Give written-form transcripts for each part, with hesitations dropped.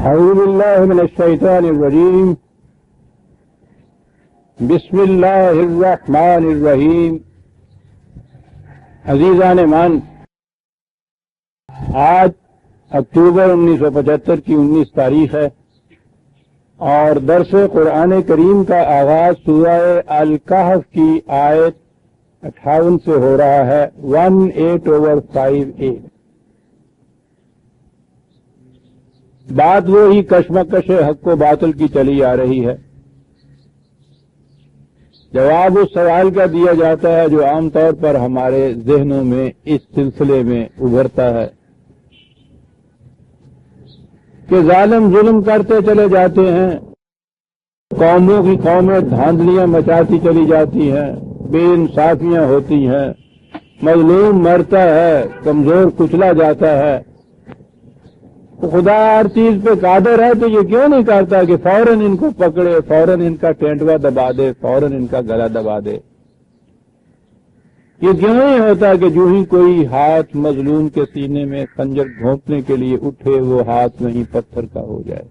اعوذ باللہ من الشیطان الرجیم بسم اللہ الرحمن الرحیم. عزیزان مان، آج اکتوبر 1975 کی 19 تاریخ ہے اور درس قرآن کریم کا آغاز سورہ الکہف کی آیت 58 سے ہو رہا ہے. 18/5A. بات وہی کشمکش حق و باطل کی چلی آ رہی ہے. جواب اس سوال کا دیا جاتا ہے جو عام طور پر ہمارے ذہنوں میں اس سلسلے میں ابھرتا ہے کہ ظالم ظلم کرتے چلے جاتے ہیں، قوموں کی قومیں دھاندلیاں مچاتی چلی جاتی ہیں، بے انصافیاں ہوتی ہیں، مظلوم مرتا ہے، کمزور کچلا جاتا ہے. تو خدا ہر چیز پہ قادر ہے، تو یہ کیوں نہیں کرتا کہ فوراً ان کو پکڑے، فوراً ان کا ٹینٹوا دبا دے، فوراً ان کا گلا دبا دے؟ یہ کیوں نہیں ہوتا کہ جو ہی کوئی ہاتھ مظلوم کے سینے میں خنجر گھونپنے کے لیے اٹھے وہ ہاتھ وہیں پتھر کا ہو جائے؟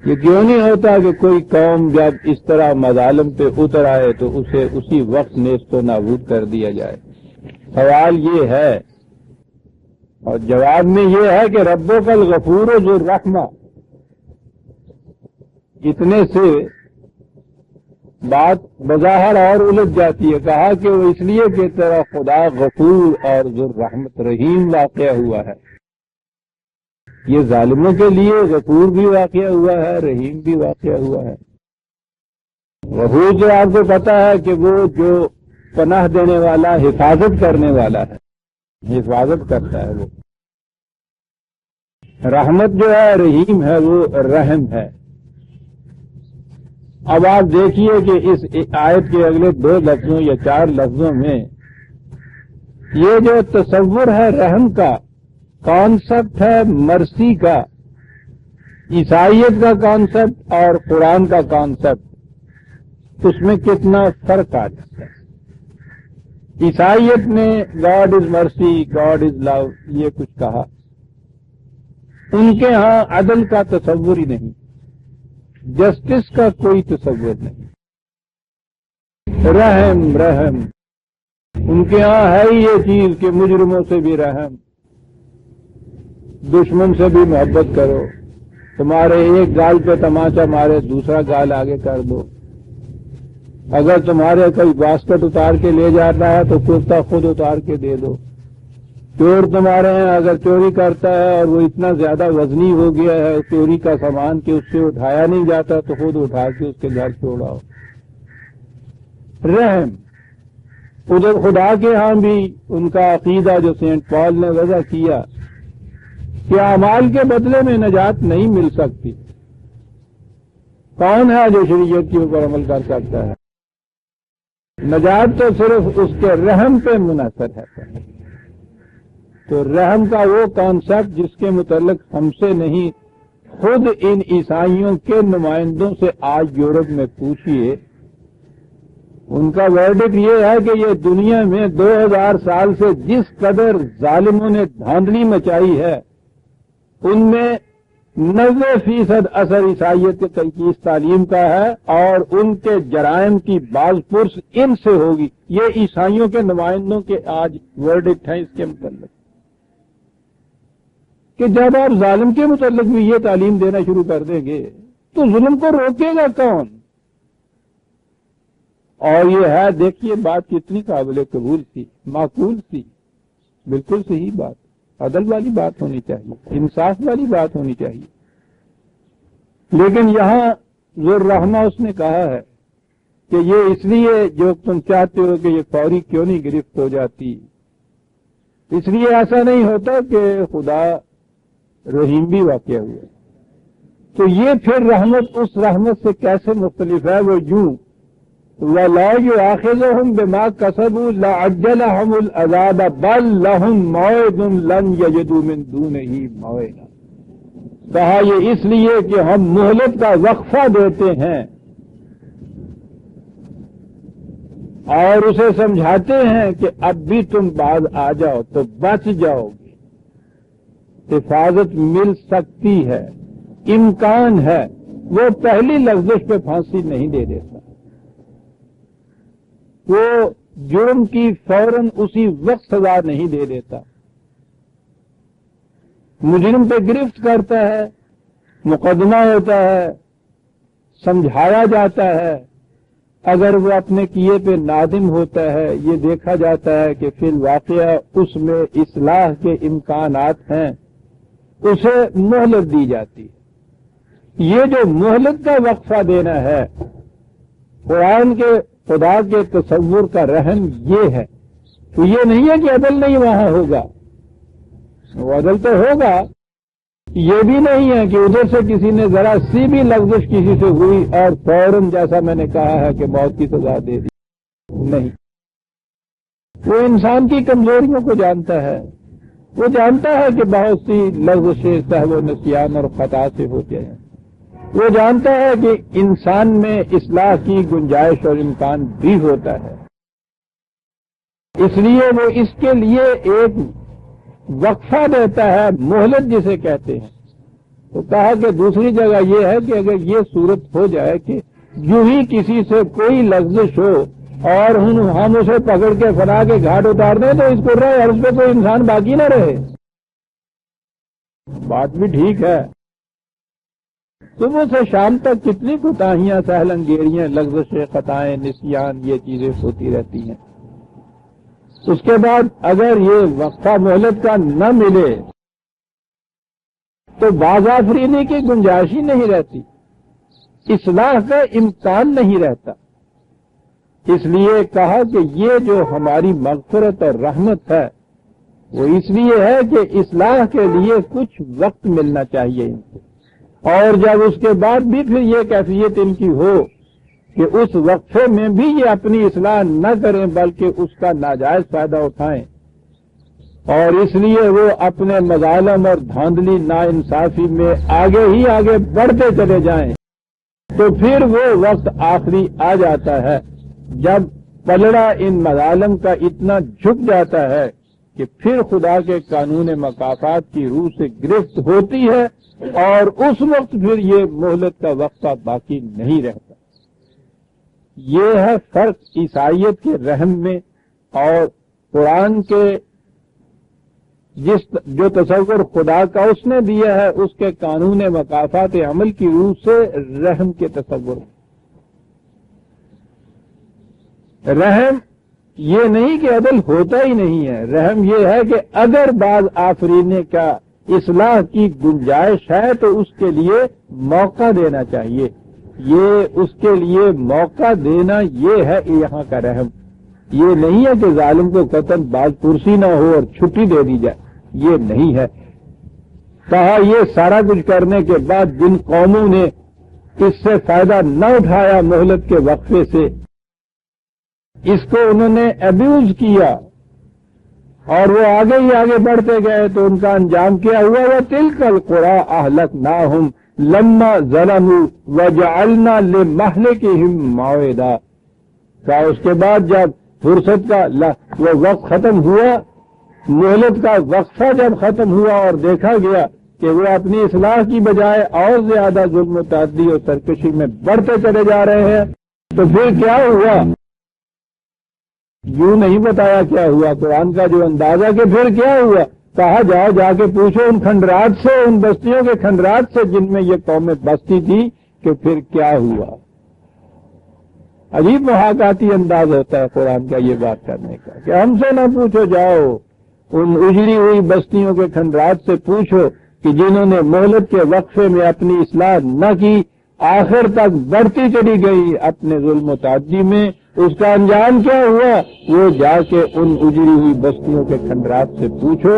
یہ کیوں نہیں ہوتا کہ کوئی قوم جب اس طرح مظالم پہ اتر آئے تو اسے اسی وقت نیست و نابود کر دیا جائے؟ سوال یہ ہے، اور جواب میں یہ ہے کہ ربک الغفور ذو الرحمہ. اتنے سے بات بظاہر اور الجھ جاتی ہے. کہا کہ وہ اس لیے کہ تیرا خدا غفور اور ذو الرحمت رحیم واقع ہوا ہے. یہ ظالموں کے لیے غفور بھی واقع ہوا ہے، رحیم بھی واقع ہوا ہے. غفور جو آپ کو پتا ہے کہ وہ جو پناہ دینے والا، حفاظت کرنے والا ہے، حفاظت کرتا ہے. وہ رحمت جو ہے، رحیم ہے، وہ رحم ہے. اب آپ دیکھیے کہ اس آیت کے اگلے 2 لفظوں یا 4 لفظوں میں یہ جو تصور ہے رحم کا، کانسیپٹ ہے مرسی کا، عیسائیت کا کانسیپٹ اور قرآن کا کانسیپٹ، اس میں کتنا فرق آ جاتا ہے. عیسائیت نے گاڈ از مرسی، گاڈ از لو، یہ کچھ کہا. ان کے ہاں عدل کا تصور ہی نہیں، جسٹس کا کوئی تصور نہیں. رحم ان کے ہاں ہے ہی یہ چیز کہ مجرموں سے بھی رحم، دشمن سے بھی محبت کرو. تمہارے ایک گال پہ تماچا مارے، دوسرا گال آگے کر دو. اگر تمہارے کوئی باسکٹ اتار کے لے جاتا ہے تو کرتا خود اتار کے دے دو. چور تمہارے ہیں اگر چوری کرتا ہے اور وہ اتنا زیادہ وزنی ہو گیا ہے چوری کا سامان کہ اس سے اٹھایا نہیں جاتا تو خود اٹھا کے اس کے گھر چھوڑاؤ. رحم. ادھر خدا کے ہاں بھی ان کا عقیدہ جو سینٹ پال نے وضع کیا کہ اعمال کے بدلے میں نجات نہیں مل سکتی. کون ہے جو شریعت کے اوپر عمل کر سکتا ہے؟ نجات تو صرف اس کے رحم پہ منحصر ہے. تو رحم کا وہ کانسیپٹ جس کے متعلق ہم سے نہیں، خود ان عیسائیوں کے نمائندوں سے آج یورپ میں پوچھیے، ان کا ورڈکٹ یہ ہے کہ یہ دنیا میں 2000 سال سے جس قدر ظالموں نے دھاندلی مچائی ہے ان میں 90% اثر عیسائیت کی اس تعلیم کا ہے، اور ان کے جرائم کی باز پرس ان سے ہوگی. یہ عیسائیوں کے نمائندوں کے آج ورڈکٹ ہیں اس کے متعلق کہ جب آپ ظالم کے متعلق بھی یہ تعلیم دینا شروع کر دیں گے تو ظلم کو روکے گا کون؟ اور یہ ہے، دیکھیے بات کتنی قابل قبول تھی، معقول تھی، بالکل صحیح بات، عدل والی بات ہونی چاہیے، انصاف والی بات ہونی چاہیے. لیکن یہاں ذو الرحمہ اس نے کہا ہے کہ یہ اس لیے جو تم چاہتے ہو کہ یہ فوری کیوں نہیں گرفت ہو جاتی، اس لیے ایسا نہیں ہوتا کہ خدا رحیم بھی واقع ہوا. تو یہ پھر رحمت اس رحمت سے کیسے مختلف ہے؟ وہ یوں وَلَا يُؤَاخِذُهُمْ بِمَا كَسَبُوا لَعَجَّلَهُمُ الْعَذَابَ بَل لَّهُم مَّوْعِدٌ لَّن يَجِدُوا مِن دُونِهِ مَوْعِدًا. کہا یہ اس لیے کہ ہم مہلت کا وقفہ دیتے ہیں اور اسے سمجھاتے ہیں کہ اب بھی تم باز آ جاؤ تو بچ جاؤ گے، حفاظت مل سکتی ہے. امکان ہے وہ پہلی لفظش پہ پھانسی نہیں دے دیتا، وہ جرم کی فوراً اسی وقت سزا نہیں دے دیتا، مجرم پہ گرفت کرتا ہے، مقدمہ ہوتا ہے، سمجھایا جاتا ہے، اگر وہ اپنے کیے پہ نادم ہوتا ہے، یہ دیکھا جاتا ہے کہ فی الواقعہ اس میں اصلاح کے امکانات ہیں، اسے مہلت دی جاتی ہے۔ یہ جو مہلت کا وقفہ دینا ہے، قرآن کے خدا کے تصور کا رحم یہ ہے، تو یہ نہیں ہے کہ عدل نہیں وہاں ہوگا، وہ عدل تو ہوگا، یہ بھی نہیں ہے کہ ادھر سے کسی نے ذرا سی بھی لفظش کسی سے ہوئی اور فوراً جیسا میں نے کہا ہے کہ موت کی سزا دے دی، نہیں۔ وہ انسان کی کمزوریوں کو جانتا ہے، وہ جانتا ہے کہ بہت سی لفظشیں سہو و نسیان اور خطا سے ہوتے ہیں، وہ جانتا ہے کہ انسان میں اصلاح کی گنجائش اور امکان بھی ہوتا ہے، اس لیے وہ اس کے لیے ایک وقفہ دیتا ہے، مہلت جسے کہتے ہیں۔ تو کہا کہ دوسری جگہ یہ ہے کہ اگر یہ صورت ہو جائے کہ یوں ہی کسی سے کوئی لفظش ہو اور ہم اسے پکڑ کے فنا کے گھاٹ اتار دیں تو اس کو رہے اور اس پہ کوئی انسان باقی نہ رہے، بات بھی ٹھیک ہے۔ صبح سے شام تک کتنی کوتاہیاں، سہل انگیریاں، لفظشیں، خطائیں، نسیان، یہ چیزیں ہوتی رہتی ہیں۔ اس کے بعد اگر یہ وقفہ مہلت کا نہ ملے تو باز آفرینی کی گنجائش ہی نہیں رہتی، اصلاح کا امکان نہیں رہتا۔ اس لیے کہا کہ یہ جو ہماری مغفرت اور رحمت ہے وہ اس لیے ہے کہ اصلاح کے لیے کچھ وقت ملنا چاہیے ان کو، اور جب اس کے بعد بھی پھر یہ کیفیت ان کی ہو کہ اس وقفے میں بھی یہ اپنی اصلاح نہ کریں بلکہ اس کا ناجائز فائدہ اٹھائیں، اور اس لیے وہ اپنے مظالم اور دھاندلی ناانصافی میں آگے ہی آگے بڑھتے چلے جائیں، تو پھر وہ وقت آخری آ جاتا ہے جب پلڑا ان مظالم کا اتنا جھک جاتا ہے کہ پھر خدا کے قانون مکافات کی روح سے گرفت ہوتی ہے، اور اس وقت پھر یہ مہلت کا وقفہ باقی نہیں رہتا۔ یہ ہے فرق عیسائیت کے رحم میں اور قرآن کے جو تصور خدا کا اس نے دیا ہے اس کے قانون مکافات عمل کی روح سے رحم کے تصور۔ رحم یہ نہیں کہ عدل ہوتا ہی نہیں ہے، رحم یہ ہے کہ اگر بعض آفرینے کا اصلاح کی گنجائش ہے تو اس کے لیے موقع دینا چاہیے، یہ اس کے لیے موقع دینا یہ ہے یہاں کا رحم۔ یہ نہیں ہے کہ ظالم کو قتل بعض کرسی نہ ہو اور چھٹی دے دی جائے، یہ نہیں ہے۔ کہا یہ سارا کچھ کرنے کے بعد جن قوموں نے اس سے فائدہ نہ اٹھایا مہلت کے وقفے سے، اس کو انہوں نے ابیوز کیا اور وہ آگے ہی آگے بڑھتے گئے، تو ان کا انجام کیا ہوا؟ وَتِلْكَ الْقُرَىٰ أَهْلَكْنَاهُمْ لَمَّا ظَلَمُوا وَجَعَلْنَا لِمَهْلِكِهِمْ مَوْعِدًا۔ کہا اس کے بعد جب فرصت کا وہ وقت ختم ہوا، مہلت کا وقفہ جب ختم ہوا اور دیکھا گیا کہ وہ اپنی اصلاح کی بجائے اور زیادہ ظلم و تعدی اور سرکشی میں بڑھتے چلے جا رہے ہیں، تو پھر کیا ہوا؟ یوں نہیں بتایا کیا ہوا قرآن کا جو اندازہ کہ پھر کیا ہوا، کہا جاؤ جا کے پوچھو ان کھنڈرات سے، ان بستیوں کے کھنڈرات سے جن میں یہ قومیں بستی تھی کہ پھر کیا ہوا۔ عجیب محاکاتی انداز ہوتا ہے قرآن کا یہ بات کرنے کا کہ ہم سے نہ پوچھو، جاؤ ان اجڑی ہوئی بستیوں کے کھنڈرات سے پوچھو کہ جنہوں نے مہلت کے وقفے میں اپنی اصلاح نہ کی، آخر تک بڑھتی چلی گئی اپنے ظلم و تعدی میں، اس کا انجام کیا ہوا؟ وہ جا کے ان اجڑی ہوئی بستیوں کے کھنڈرات سے پوچھو،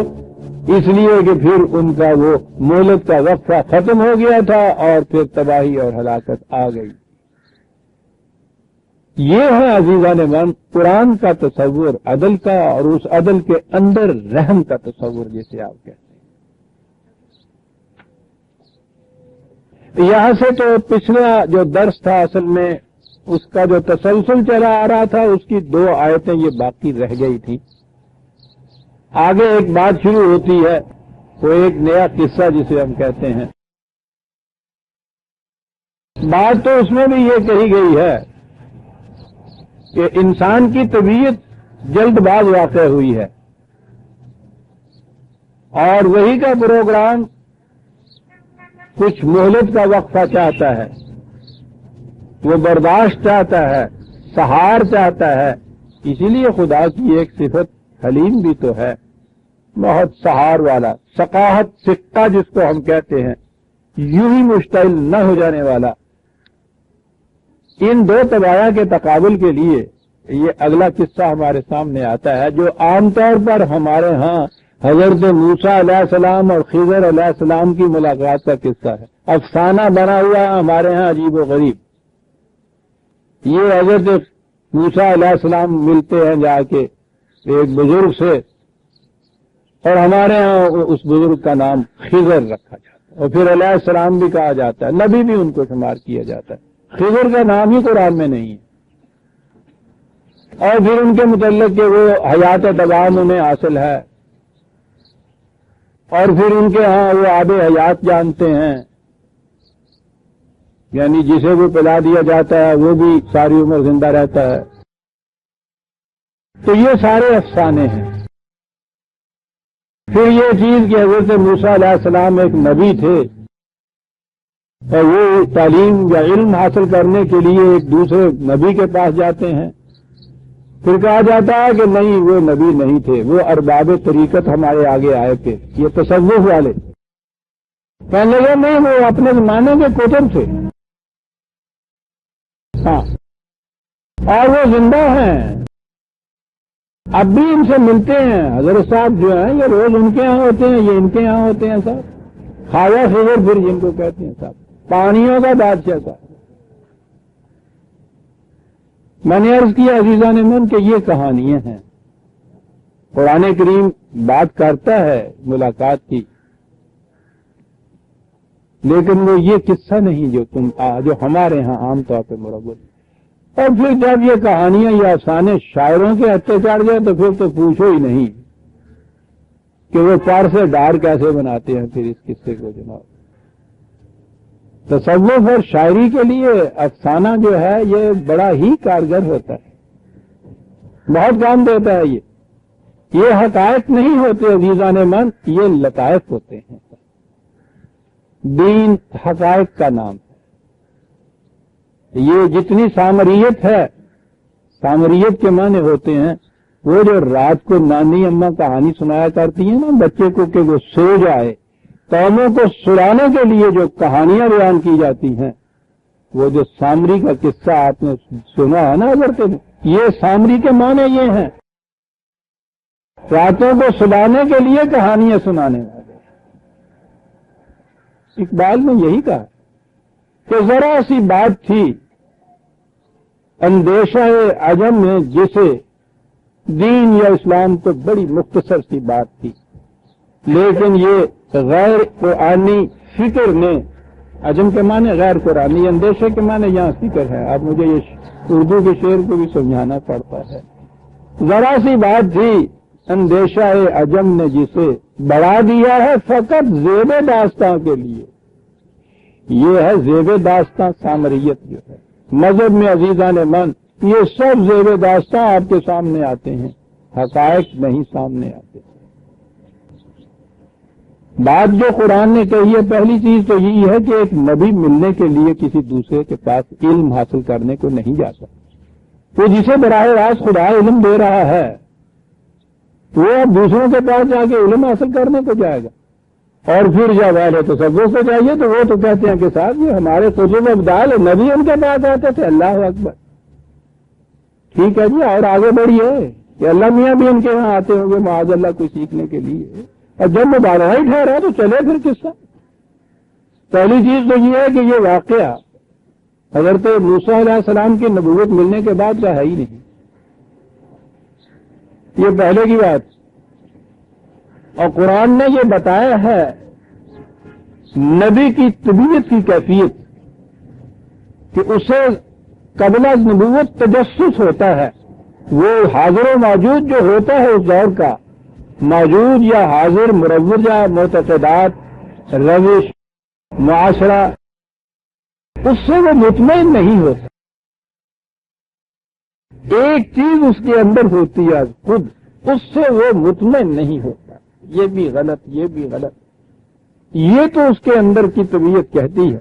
اس لیے کہ پھر ان کا وہ مہلت کا وقفہ ختم ہو گیا تھا اور پھر تباہی اور ہلاکت آ گئی۔ یہ ہے عزیزان من قرآن کا تصور عدل کا، اور اس عدل کے اندر رحم کا تصور جسے آپ کہتے ہیں۔ یہاں سے تو پچھلا جو درس تھا اصل میں اس کا جو تسلسل چلا آ رہا تھا، اس کی 2 آیتیں یہ باقی رہ گئی تھی۔ آگے ایک بات شروع ہوتی ہے، وہ ایک نیا قصہ جسے ہم کہتے ہیں، بات تو اس میں بھی یہ کہی گئی ہے کہ انسان کی طبیعت جلد باز واقع ہوئی ہے اور وہی کا پروگرام کچھ مہلت کا وقفہ چاہتا ہے، وہ برداشت چاہتا ہے، سہار چاہتا ہے. اسی لیے خدا کی ایک صفت حلیم بھی تو ہے، بہت سہار والا، ثقاہت سکہ جس کو ہم کہتے ہیں، یوں ہی مشتعل نہ ہو جانے والا. ان دو طبایا کے تقابل کے لیے یہ اگلا قصہ ہمارے سامنے آتا ہے، جو عام طور پر ہمارے ہاں حضرت موسیٰ علیہ السلام اور خضر علیہ السلام کی ملاقات کا قصہ ہے. افسانہ بنا ہوا ہے ہمارے ہاں عجیب و غریب. یہ حضرت موسیٰ علیہ السلام ملتے ہیں جا کے ایک بزرگ سے، اور ہمارے ہاں اس بزرگ کا نام خضر رکھا جاتا ہے، اور پھر علیہ السلام بھی کہا جاتا ہے، نبی بھی ان کو شمار کیا جاتا ہے. خضر کا نام ہی قرآن میں نہیں ہے. اور پھر ان کے متعلق کہ وہ حیات دوام انہیں حاصل ہے، اور پھر ان کے ہاں وہ آب حیات جانتے ہیں، یعنی جسے وہ پلا دیا جاتا ہے وہ بھی ساری عمر زندہ رہتا ہے. تو یہ سارے افسانے ہیں. پھر یہ چیز کہ حضرت موسیٰ علیہ السلام ایک نبی تھے اور وہ تعلیم یا علم حاصل کرنے کے لیے ایک دوسرے نبی کے پاس جاتے ہیں. پھر کہا جاتا ہے کہ نہیں، وہ نبی نہیں تھے، وہ ارباب طریقت ہمارے آگے آئے تھے، یہ تصوف والے. کہنے لگے نہیں، وہ اپنے زمانے کے کتب تھے. ہاں، اور وہ زندہ ہیں، اب بھی ان سے ملتے ہیں. حضرت صاحب جو ہیں یہ روز ان کے یہاں ہوتے ہیں، یہ ان کے یہاں ہوتے ہیں صاحب. خواجہ خضر پھر جن کو کہتے ہیں صاحب، پانیوں کا بادشاہ صاحب. میں نے عرض کیا عزیزان من کہ یہ کہانیاں ہیں. قرآن کریم بات کرتا ہے ملاقات کی، لیکن وہ یہ قصہ نہیں جو ہمارے ہاں عام طور پہ مروج. اور پھر جب یہ کہانیاں یا افسانے شاعروں کے ہتھے چڑھ جائے تو پھر تو پوچھو ہی نہیں کہ وہ پار سے ڈار کیسے بناتے ہیں پھر اس قصے کو. جناب، تصوف اور شاعری کے لیے افسانہ جو ہے یہ بڑا ہی کارگر ہوتا ہے، بہت کام دیتا ہے. یہ حقائق نہیں ہوتے عزیزان من، یہ لطائف ہوتے ہیں. دین حقائق کا نام ہے. یہ جتنی سامریت ہے، سامریت کے معنی ہوتے ہیں وہ جو رات کو نانی اماں کہانی سنایا کرتی ہیں نا بچے کو کہ وہ سو جائے، قوموں کو سلانے کے لیے جو کہانیاں بیان کی جاتی ہیں، وہ جو سامری کا قصہ آپ نے سنا ہے نا حضرت نے، یہ سامری کے معنی یہ ہیں، راتوں کو سلانے کے لیے کہانیاں سنانے والے. اقبال نے یہی کہا کہ ذرا سی بات تھی اندیشہ عجم میں جسے، دین یا اسلام تو بڑی مختصر سی بات تھی، لیکن یہ غیر قرآنی فکر نے، عجم کے معنی غیر قرآنی، اندیشے کے معنی یہاں فکر ہے. اب مجھے یہ اردو کے شعر کو بھی سمجھانا پڑتا ہے. ذرا سی بات تھی اندیشہ عجم نے جسے بڑھا دیا ہے فقط زیب داستاں کے لیے. یہ ہے زیب داستاں سامریت جو ہے مذہب میں. عزیزان من، یہ سب زیب داستاں آپ کے سامنے آتے ہیں، حقائق نہیں سامنے آتے. بات جو قرآن نے کہی ہے، پہلی چیز تو یہی ہے کہ ایک نبی ملنے کے لیے کسی دوسرے کے پاس علم حاصل کرنے کو نہیں جاتا. وہ جسے براہ راست خدا علم دے رہا ہے وہ اب دوسروں کے پاس جا کے علم حاصل کرنے کو جائے گا. اور پھر جب اہل تصوف کو چاہیے تو وہ تو کہتے ہیں کہ صاحب یہ ہمارے قطب ابدال نبی ان کے پاس آتے تھے. اللہ اکبر، ٹھیک ہے جی، اور آگے بڑھیے کہ اللہ میاں بھی ان کے یہاں آتے ہوں گے معاذ اللہ کو سیکھنے کے لیے. اور جب مبالغہ ہی ٹھہرا تو چلے پھر قصہ. پہلی چیز تو یہ ہے کہ یہ واقعہ حضرت موسیٰ علیہ السلام کی نبوت ملنے کے بعد کا ہے ہی نہیں. یہ پہلے کی بات. اور قرآن نے یہ بتایا ہے نبی کی طبیعت کی کیفیت کہ اسے قبل از نبوت تجسس ہوتا ہے. وہ حاضر و موجود جو ہوتا ہے اس دور کا، موجود یا حاضر مروجہ معتقدات، روش، معاشرہ، اس سے وہ مطمئن نہیں ہوتا. ایک چیز اس کے اندر ہوتی ہے خود، اس سے وہ مطمئن نہیں ہوتا. یہ بھی غلط، یہ بھی غلط، یہ تو اس کے اندر کی طبیعت کہتی ہے،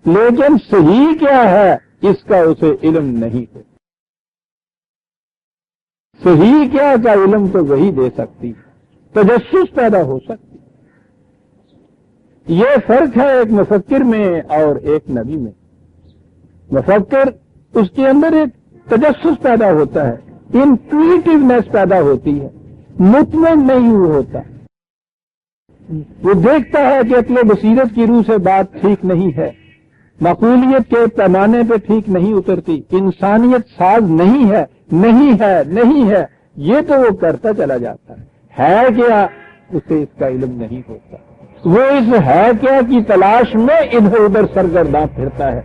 لیکن صحیح کیا ہے اس کا اسے علم نہیں ہوتا. صحیح کیا کا علم تو وہی دے سکتی ہے، تجسس پیدا ہو سکتی. یہ فرق ہے ایک مفکر میں اور ایک نبی میں. مفکر اس کے اندر ایک تجسس پیدا ہوتا ہے، انٹویٹیونیس پیدا ہوتی ہے، مطمئن نہیں ہوتا. وہ دیکھتا ہے کہ اپنے بصیرت کی روح سے بات ٹھیک نہیں ہے، معقولیت کے پیمانے پہ ٹھیک نہیں اترتی، انسانیت ساز نہیں ہے، نہیں ہے، نہیں ہے. یہ تو وہ کرتا چلا جاتا ہے کیا اسے اس کا علم نہیں ہوتا. وہ اس ہے کیا کی تلاش میں ادھر ادھر سرگرداں پھرتا ہے،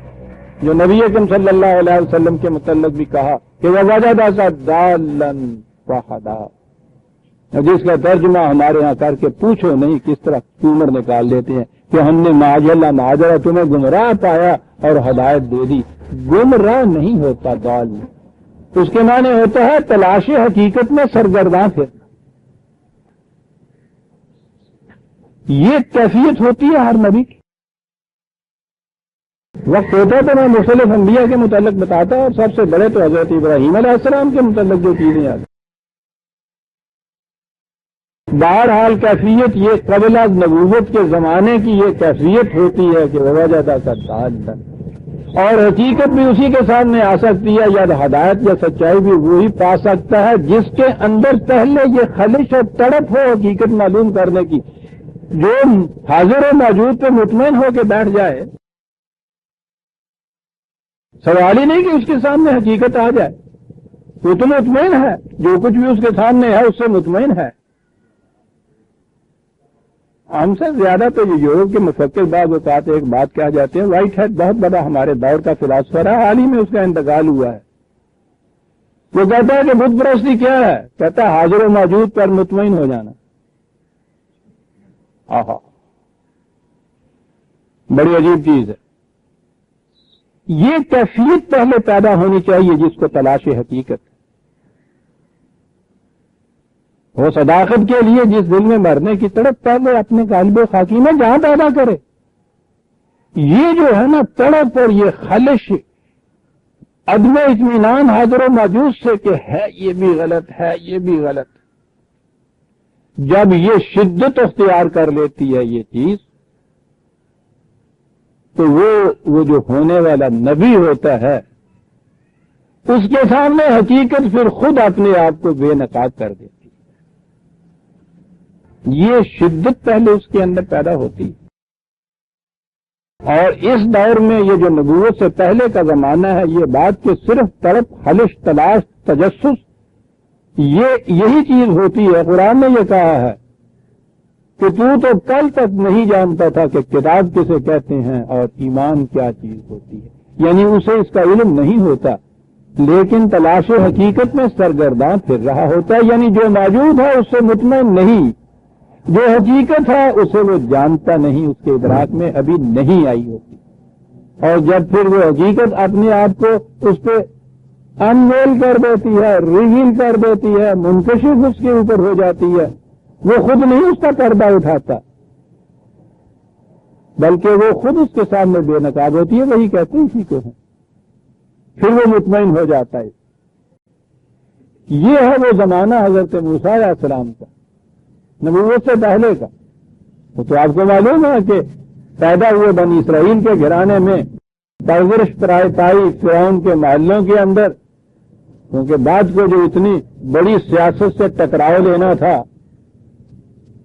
جو نبی اکرم صلی اللہ علیہ وسلم کے متعلق بھی کہا کہ وَوَجَدَكَ ضَالًّا فَهَدَىٰ، جس کا ترجمہ ہمارے ہاں کر کے پوچھو نہیں کس طرح ٹیومر نکال دیتے ہیں کہ ہم نے معاذ معاذرہ تمہیں گمراہ پایا اور ہدایت دے دی. گمراہ نہیں ہوتا ضال، اس کے معنی ہوتا ہے تلاش حقیقت میں سرگرداں پھرنا. یہ کیفیت ہوتی ہے ہر نبی کی. وقت ہوتا تو میں مختلف انبیاء کے متعلق بتاتا، اور سب سے بڑے تو حضرت ابراہیم علیہ السلام کے متعلق جو چیزیں آتی. بہرحال کیفیت یہ قبل از نبوت کے زمانے کی یہ کیفیت ہوتی ہے کہ وَوَجَدَكَ ضَالًّا، اور حقیقت بھی اسی کے سامنے آ سکتی ہے، یا ہدایت یا سچائی بھی وہی پا سکتا ہے جس کے اندر پہلے یہ خلش اور تڑپ ہو حقیقت معلوم کرنے کی. جو حاضر و موجود پہ مطمئن ہو کے بیٹھ جائے، سوال ہی نہیں کہ اس کے سامنے حقیقت آ جائے، وہ تو مطمئن ہے، جو کچھ بھی اس کے سامنے ہے اس سے مطمئن ہے. ہم سے زیادہ تو یہ یورپ کے مفکر بعض اوقات ایک بات کہہ جاتے ہیں. وائٹ ہیڈ بہت بڑا ہمارے دور کا فلاسفر ہے، حال ہی میں اس کا انتقال ہوا ہے. وہ کہتا ہے کہ بت پرستی کیا ہے؟ کہتا ہے حاضر و موجود پر مطمئن ہو جانا. آہا، بڑی عجیب چیز ہے. یہ کیفیت پہلے پیدا ہونی چاہیے جس کو تلاش حقیقت وہ صداقت کے لیے جس دل میں مرنے کی تڑپ پہلے اپنے قالب خاکی میں جہاں پیدا کرے. یہ جو ہے نا تڑپ اور یہ خلش، عدم اطمینان حاضر و موجود سے کہ ہے یہ بھی غلط، ہے یہ بھی غلط، جب یہ شدت اختیار کر لیتی ہے یہ چیز، تو وہ جو ہونے والا نبی ہوتا ہے اس کے سامنے حقیقت پھر خود اپنے آپ کو بے نقاب کر دیتی. یہ شدت پہلے اس کے اندر پیدا ہوتی ہے. اور اس دور میں یہ جو نبوت سے پہلے کا زمانہ ہے، یہ بات کہ صرف تڑپ، خلش، تلاش، تجسس، یہی چیز ہوتی ہے. قرآن نے یہ کہا ہے کہ تو کل تک نہیں جانتا تھا کہ کتاب کسے کہتے ہیں اور ایمان کیا چیز ہوتی ہے. یعنی اسے اس کا علم نہیں ہوتا، لیکن تلاش حقیقت میں سرگرداں پھر رہا ہوتا ہے. یعنی جو موجود ہے اس سے مطمئن نہیں، جو حقیقت ہے اسے وہ جانتا نہیں، اس کے ادراک میں ابھی نہیں آئی ہوتی. اور جب پھر وہ حقیقت اپنے آپ کو اس پہ انویل کر دیتی ہے، ریویل کر دیتی ہے، منکشف اس کے اوپر ہو جاتی ہے، وہ خود نہیں اس کا پردہ اٹھاتا، بلکہ وہ خود اس کے سامنے بے نقاب ہوتی ہے. وہی کہتے ہیں اسی کو ہے، پھر وہ مطمئن ہو جاتا ہے. یہ ہے وہ زمانہ حضرت موسیٰ علیہ السلام کا، نبوت سے پہلے کا. وہ تو آپ کو معلوم ہے کہ پیدا ہوئے بنی اسرائیل کے گھرانے میں پرورش پائی فرعون کے محلوں کے اندر، کیونکہ بعد کو جو اتنی بڑی سیاست سے ٹکراؤ لینا تھا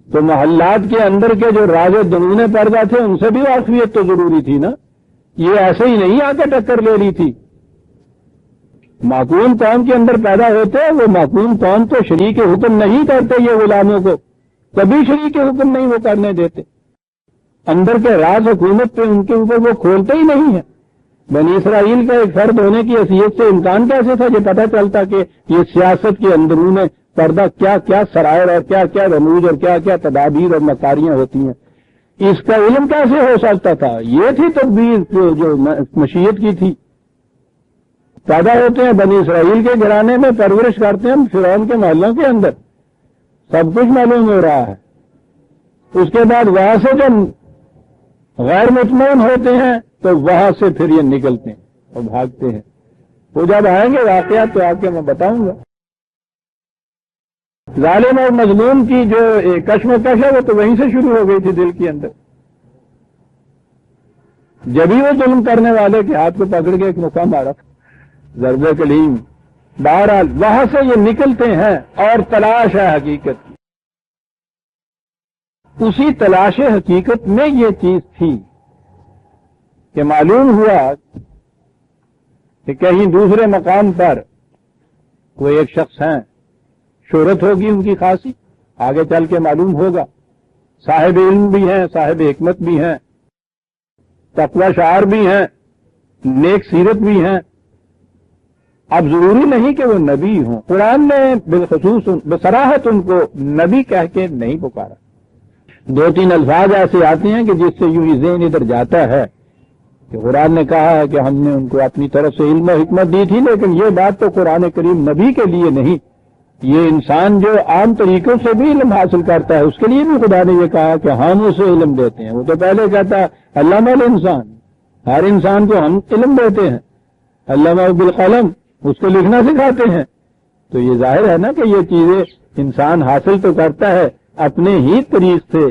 تو محلات کے اندر کے جو راز دنونے پردہ تھے ان سے بھی واقفیت تو ضروری تھی نا. یہ ایسے ہی نہیں آ کے ٹکر لے لی تھی. معقول قوم کے اندر پیدا ہوتے، وہ معقول قوم تو شریک حکم نہیں کرتے، یہ غلاموں کو کبھی شریک حکم نہیں وہ کرنے دیتے. اندر کے راز حکومت پہ ان کے اوپر وہ کھولتے ہی نہیں ہیں. بنی اسرائیل کا ایک فرد ہونے کی حیثیت سے امکان کیسے تھا یہ پتہ چلتا کہ یہ سیاست کے اندرون پردہ کیا کیا سرائر اور کیا کیا رموز اور کیا کیا تدابیر اور مکاریاں ہوتی ہیں. اس کا علم کیسے ہو سکتا تھا؟ یہ تھی تدبیر جو مشیت کی تھی. پیدا ہوتے ہیں بنی اسرائیل کے گھرانے میں، پرورش کرتے ہیں فرعون کے محلوں کے اندر، سب کچھ معلوم ہو رہا ہے. اس کے بعد وہاں سے جب غیر مطمئن ہوتے ہیں تو وہاں سے پھر یہ نکلتے ہیں اور بھاگتے ہیں. وہ جب آئیں گے واقعات تو آپ کے میں بتاؤں گا. ظالم اور مظلوم کی جو کشمکش ہے وہ تو وہیں سے شروع ہو گئی تھی دل کے اندر. جبھی وہ ظلم کرنے والے کے ہاتھ کو پکڑ کے ایک موقع مارا، ضرب کلیم. بہرحال وہاں سے یہ نکلتے ہیں اور تلاش ہے حقیقت کی. اسی تلاش حقیقت میں یہ چیز تھی کہ معلوم ہوا کہ کہیں دوسرے مقام پر کوئی ایک شخص ہیں، شہرت ہوگی ان کی خاصی، آگے چل کے معلوم ہوگا، صاحب علم بھی ہیں، صاحب حکمت بھی ہیں، تقوی شعار بھی ہیں، نیک سیرت بھی ہیں. اب ضروری نہیں کہ وہ نبی ہوں. قرآن نے بالخصوص بصراحت ان کو نبی کہہ کے نہیں پکارا. 2-3 الفاظ ایسے آتے ہیں کہ جس سے یوں ہی ذہن ادھر جاتا ہے کہ قرآن نے کہا ہے کہ ہم نے ان کو اپنی طرف سے علم و حکمت دی تھی، لیکن یہ بات تو قرآن کریم نبی کے لیے نہیں. یہ انسان جو عام طریقوں سے بھی علم حاصل کرتا ہے اس کے لیے بھی خدا نے یہ کہا کہ ہم اسے علم دیتے ہیں. وہ تو پہلے کہتا علامہ الانسان، ہر انسان کو ہم علم دیتے ہیں. علامہ بالقلم، اس کو لکھنا سکھاتے ہیں. تو یہ ظاہر ہے نا کہ یہ چیزیں انسان حاصل تو کرتا ہے اپنے ہی طریق سے،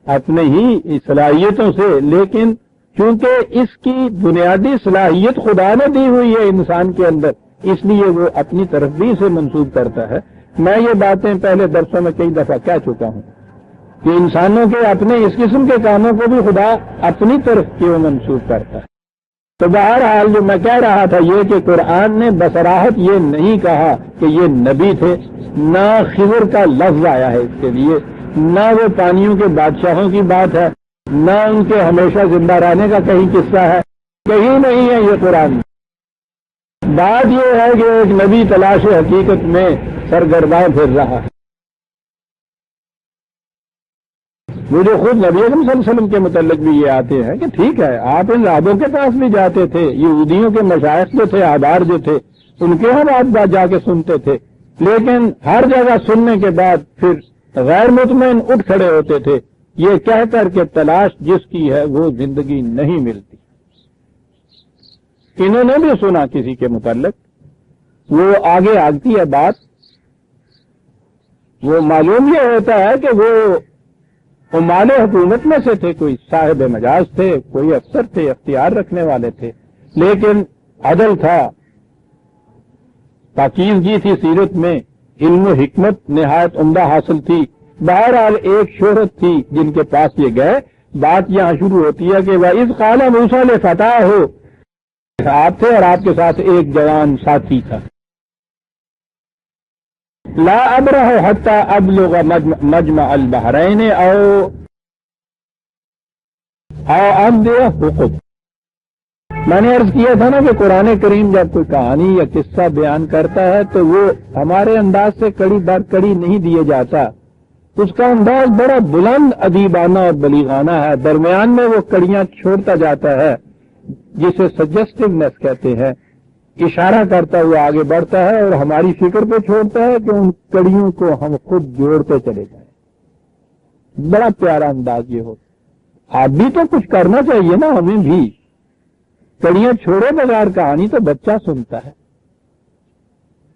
اپنے ہی صلاحیتوں سے، لیکن چونکہ اس کی بنیادی صلاحیت خدا نے دی ہوئی ہے انسان کے اندر، اس لیے وہ اپنی طرف بھی اسے منسوب کرتا ہے. میں یہ باتیں پہلے درسوں میں کئی دفعہ کہہ چکا ہوں کہ انسانوں کے اپنے اس قسم کے کاموں کو بھی خدا اپنی طرف کی وہ منسوب کرتا ہے. تو بہرحال جو میں کہہ رہا تھا یہ کہ قرآن نے بصراحت یہ نہیں کہا کہ یہ نبی تھے، نہ خضر کا لفظ آیا ہے اس کے لیے، نہ وہ پانیوں کے بادشاہوں کی بات ہے، نہ ان کے ہمیشہ زندہ رہنے کا کہیں قصہ ہے، کہیں نہیں ہے یہ قرآن. بات یہ ہے کہ ایک نبی تلاش حقیقت میں سرگرداں پھر رہا ہے. مجھے خود نبی اکرم صلی اللہ علیہ وسلم کے متعلق بھی یہ آتے ہیں کہ ٹھیک ہے آپ ان راہبوں کے پاس بھی جاتے تھے، یہودیوں کے مشائخ جو تھے، احبار جو تھے، ان کے ہم آپ جا کے سنتے تھے، لیکن ہر جگہ سننے کے بعد پھر غیر مطمئن اٹھ کھڑے ہوتے تھے یہ کہہ کر کے تلاش جس کی ہے وہ زندگی نہیں ملتی. انہوں نے بھی سنا کسی کے متعلق، وہ آگے آگتی ہے بات، وہ معلوم یہ ہوتا ہے کہ وہ عمال حکومت میں سے تھے، کوئی صاحب مجاز تھے، کوئی افسر تھے، اختیار رکھنے والے تھے، لیکن عدل تھا، پاکیزگی تھی سیرت میں، علم و حکمت نہایت عمدہ حاصل تھی. بہرحال ایک شہرت تھی جن کے پاس یہ گئے. بات یہاں شروع ہوتی ہے کہ وَإِذْ قَالَ مُوسَىٰ لِفَتَاهُ، آپ تھے اور آپ کے ساتھ ایک جوان ساتھی تھا. لا ابرح حتى ابلغ مجمع البحرین او امضی حقوق. میں نے عرض کیا تھا نا کہ قرآن کریم جب کوئی کہانی یا قصہ بیان کرتا ہے تو وہ ہمارے انداز سے کڑی در کڑی نہیں دیے جاتا، اس کا انداز بڑا بلند ادیبانہ اور بلیغانہ ہے، درمیان میں وہ کڑیاں چھوڑتا جاتا ہے جسے سجسٹیونیس کہتے ہیں، اشارہ کرتا ہوا آگے بڑھتا ہے اور ہماری فکر پہ چھوڑتا ہے کہ ان کڑیوں کو ہم خود جوڑتے چلے جائیں. بڑا پیارا انداز یہ ہو. آپ بھی تو کچھ کرنا چاہیے نا، ہمیں بھی کڑیاں چھوڑے بغیر کہانی تو بچہ سنتا ہے،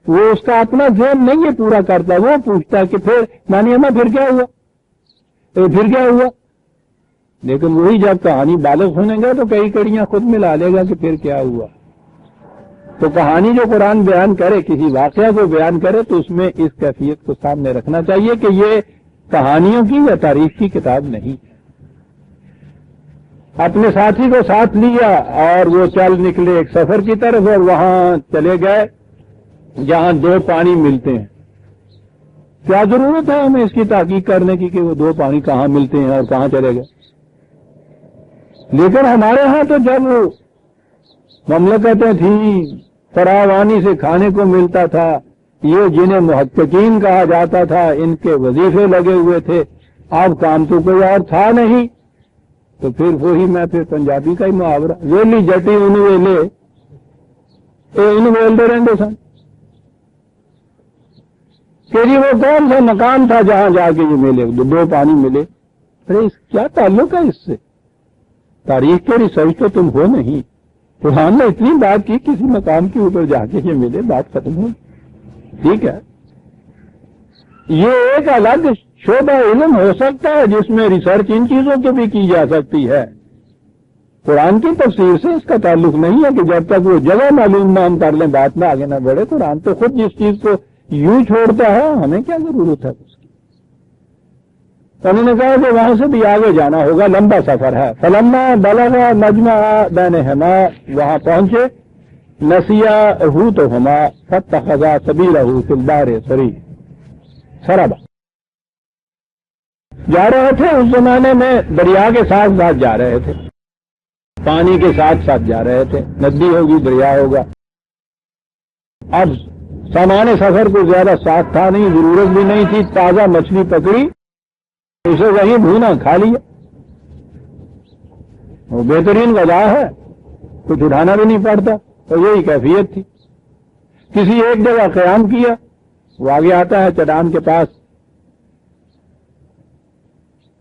وہ اس کا اپنا ذہن نہیں ہے پورا کرتا، وہ پوچھتا ہے کہ پھر نانی اماں پھر کیا ہوا، پھر کیا ہوا. لیکن وہی جب کہانی بالغ سنیں گا تو کئی کڑیاں خود ملا لے گا کہ پھر کیا ہوا. تو کہانی جو قرآن بیان کرے، کسی واقعہ کو بیان کرے، تو اس میں اس کیفیت کو سامنے رکھنا چاہیے کہ یہ کہانیوں کی یا تاریخ کی کتاب نہیں. اپنے ساتھی کو ساتھ لیا اور وہ چل نکلے ایک سفر کی طرف اور وہاں چلے گئے جہاں 2 پانی ملتے ہیں. کیا ضرورت ہے ہمیں اس کی تحقیق کرنے کی کہ وہ 2 پانی کہاں ملتے ہیں اور کہاں چلے گئے. لیکن ہمارے ہاں تو جب مملکتیں تھیں، فراوانی سے کھانے کو ملتا تھا، یہ جنہیں محققین کہا جاتا تھا ان کے وظیفے لگے ہوئے تھے. اب کام تو کوئی اور تھا نہیں، تو پھر وہی میں پھر پنجابی کا ہی محاورہ ویلی جٹی ان ویلے ان ویلتے رہتے سن کہ جی وہ کون سا مقام تھا جہاں جا کے یہ ملے دو پانی ملے. ارے کیا تعلق ہے اس سے؟ تاریخ کے ریسرچ تو تم ہو نہیں. قرآن نے اتنی بات کی کسی مقام کے اوپر جا کے یہ ملے بات ختم ہو. ٹھیک ہے یہ ایک الگ شعبہ علم ہو سکتا ہے جس میں ریسرچ ان چیزوں کی بھی کی جا سکتی ہے. قرآن کی تفسیر سے اس کا تعلق نہیں ہے کہ جب تک وہ جگہ معلوم نہ ہم کر لیں بات میں آگے نہ بڑھے. قرآن تو خود جس چیز کو یوں چھوڑتا ہے ہمیں کیا ضرورت ہے اس کی. تو انہوں نے کہا کہ وہاں سے بھی آگے جانا ہوگا لمبا سفر ہے. فلما بلغ مجمع بینہما وہاں پہنچے نسیا حوتہما فاتخذا سبیلہ فی البحر سربا. جا رہے تھے اس زمانے میں دریا کے ساتھ ساتھ جا رہے تھے پانی کے ساتھ ساتھ جا رہے تھے. ندی ہوگی دریا ہوگا. اب سامان سفر کو زیادہ ساتھ تھا نہیں ضرورت بھی نہیں تھی. تازہ مچھلی پکڑی اسے وہیں بھونا کھا لیا. وہ بہترین غذا ہے کچھ اٹھانا بھی نہیں پڑتا. تو یہی کیفیت تھی. کسی ایک جگہ قیام کیا وہ آگے آتا ہے چٹان کے پاس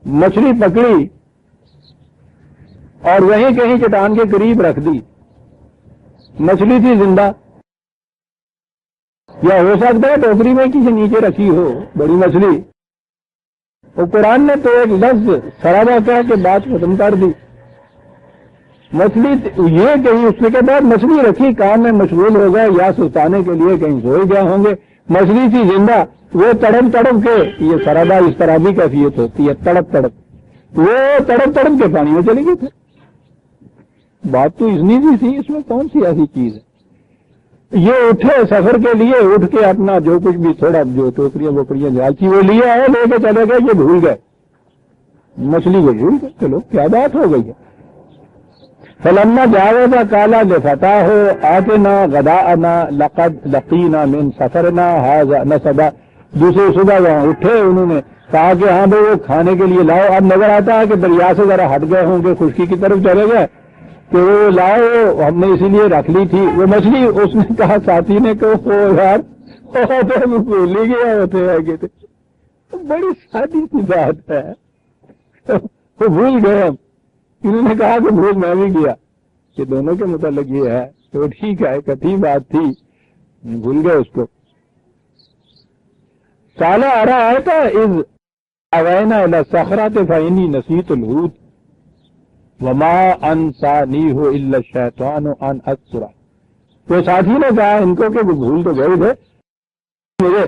مچھلی پکڑی اور وہیں کہیں چٹان کے قریب رکھ دی. مچھلی تھی زندہ یا ہو سکتا ہے ٹوکری میں کسی نیچے رکھی ہو بڑی مچھلی. وہ قرآن نے تو ایک لفظ سرابا کہہ کے بات ختم کر دی. مچھلی یہ کہیں اس کے بعد مچھلی رکھی کام میں مشغول ہو گئے یا سلطانے کے لیے کہیں سوئے گئے ہوں گے. مچھلی تھی زندہ وہ تڑپ تڑپ کے یہ سرابا اس طرح بھی کیفیت ہوتی ہے تڑپ تڑپ وہ تڑپ تڑپ کے پانی میں چلی گئی تھی. بات تو اتنی سی تھی اس میں کون سی ایسی چیز ہے. یہ اٹھے سفر کے لیے اٹھ کے اپنا جو کچھ بھی تھوڑا جو ٹوکریاں ووکریاں جال تھی وہ لیا ہے لے کے چلے گئے. یہ بھول گئے مچھلی کو بھول گئے. چلو کیا بات ہو گئی ہے. فلما جاوزا کالا لفتح ہو آتنا غداءنا لقد لقینا من سفرنا ھذا نصبا. دوسری صبح وہاں اٹھے انہوں نے کہا کہ ہاں بھائی وہ کھانے کے لیے لاؤ. اب نظر آتا ہے کہ دریا سے ذرا ہٹ گئے ہوں گے خشکی کی طرف چلے گئے کہ وہ لاؤ ہم نے اسی لیے رکھ لی تھی وہ مچھلی. اس نے کہا ساتھی نے کہ وہ یار بھول ہی گیا ہوتے ہیں کہ بڑی سادی سی بات ہے وہ بھول گئے ہم. انہوں نے کہا کہ بھول میں بھی گیا. کہ دونوں کے متعلق یہ ہے تو ٹھیک ہے کتھی بات تھی بھول گئے اس کو. کالا آ رہا ہے تھا از اوینا الی الصخرۃ فانی نسیت الحوت وما انسانیہ الا الشیطان ان اذکرہ. تو ساتھی نے کہا ان کو کہ وہ بھول تو گئے تھے مجھے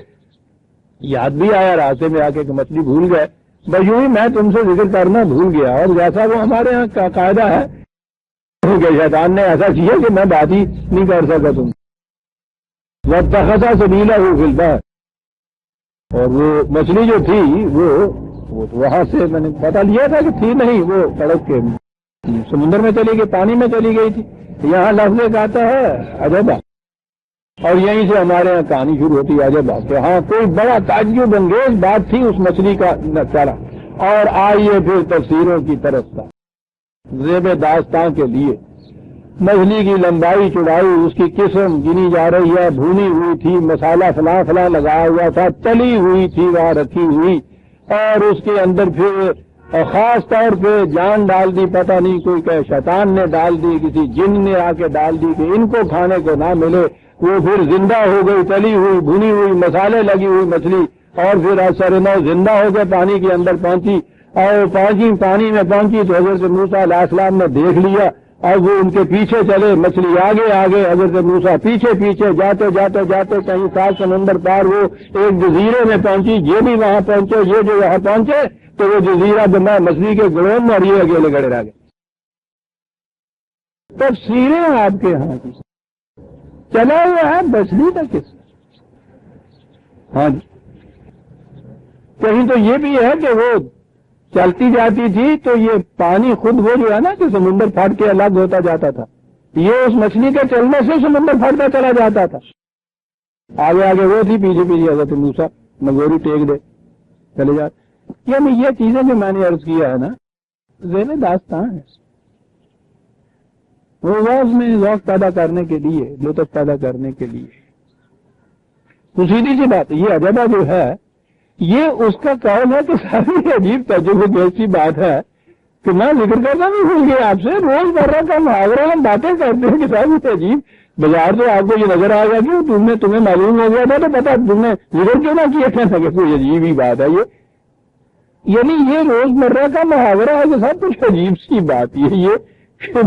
یاد بھی آیا راستے میں آ کے کہ مچھلی بھول گئے. بس یوں ہی میں تم سے ذکر کرنا بھول گیا. اور جیسا وہ ہمارے یہاں کا قاعدہ ہے کہ شیطان نے ایسا کیا کہ میں بات ہی نہیں کر سکا تم. واتخذ سبیلہ فی البحر. اور وہ مچھلی جو تھی وہ وہاں سے میں نے پتا لیا تھا کہ تھی نہیں وہ سڑک کے سمندر میں چلی گئی پانی میں چلی گئی تھی. یہاں لفظ ایک آتا ہے عجبا اور یہیں سے ہمارے یہاں کہانی شروع ہوتی ہے عجبا کہ ہاں کوئی بڑا تعجب انگیز بات تھی اس مچھلی کا چارہ. اور آئیے پھر تفسیروں کی طرف تھا زیب داستان کے لیے. مچھلی کی لمبائی چوڑائی اس کی قسم گنی جا رہی ہے. بھونی ہوئی تھی مسالہ فلاں فلاں لگایا ہوا تھا تلی ہوئی تھی وہاں رکھی ہوئی اور اس کے اندر پھر خاص طور پہ جان ڈال دی. پتہ نہیں کوئی کہ شیطان نے ڈال دی کسی جن نے آ کے ڈال دی کہ ان کو کھانے کو نہ ملے. وہ پھر زندہ ہو گئی تلی ہوئی بھونی ہوئی مسالے لگی ہوئی مچھلی اور پھر اثر نو زندہ ہو کے پانی کے اندر پہنچی اور پانی میں پہنچی تو حضرت موسیٰ علیہ السلام نے دیکھ لیا اور وہ ان کے پیچھے چلے. مچھلی آگے آگے حضرت موسیٰ پیچھے پیچھے جاتے جاتے جاتے کہیں سات سمندر پار وہ ایک جزیرے میں پہنچی. یہ بھی وہاں پہنچے یہ جو وہاں پہنچے تو وہ جزیرہ بنا مچھلی کے گڑوں میں اور یہ اکیلے گڑے رہ گئے. تفسیریں آپ کے یہاں کی چلا ہوا ہے مچھلی کا کس. ہاں جی کہیں تو یہ بھی ہے کہ وہ چلتی جاتی تھی تو یہ پانی خود وہ جو ہے نا کہ سمندر پھٹ کے الگ ہوتا جاتا تھا. یہ اس مچھلی کے چلنے سے سمندر پھٹتا چلا جاتا تھا. آگے آگے وہ تھی پیچھے پیچھے حضرت موسیٰ نگوری ٹیک دے چلے جاتے. یہ چیزیں جو میں نے عرض کیا ہے نا ذہن داستان ہے، وہ روز میں ذوق پیدا کرنے کے لیے، لطف پیدا کرنے کے لیے. تو سیدھی سی بات ہے، یہ عجبہ جو ہے یہ اس کا قول ہے کہ ساری عجیب تجربے کی ایسی بات ہے کہ میں ذکر کرنا بھی بھول گیا آپ سے. روز مرہ کا محاورہ ہم باتیں کرتے ہیں کہ صاحب یہ عجیب، بازار تو آپ کو یہ نظر آ گیا کہ تمہیں معلوم ہو گیا تھا تو پتا تم نے ذکر کیوں نہ کیا تھا کہ کوئی عجیب ہی بات ہے یہ. یعنی یہ روز مرہ کا محاورہ ہے کہ صاحب کچھ عجیب سی بات یہ کہ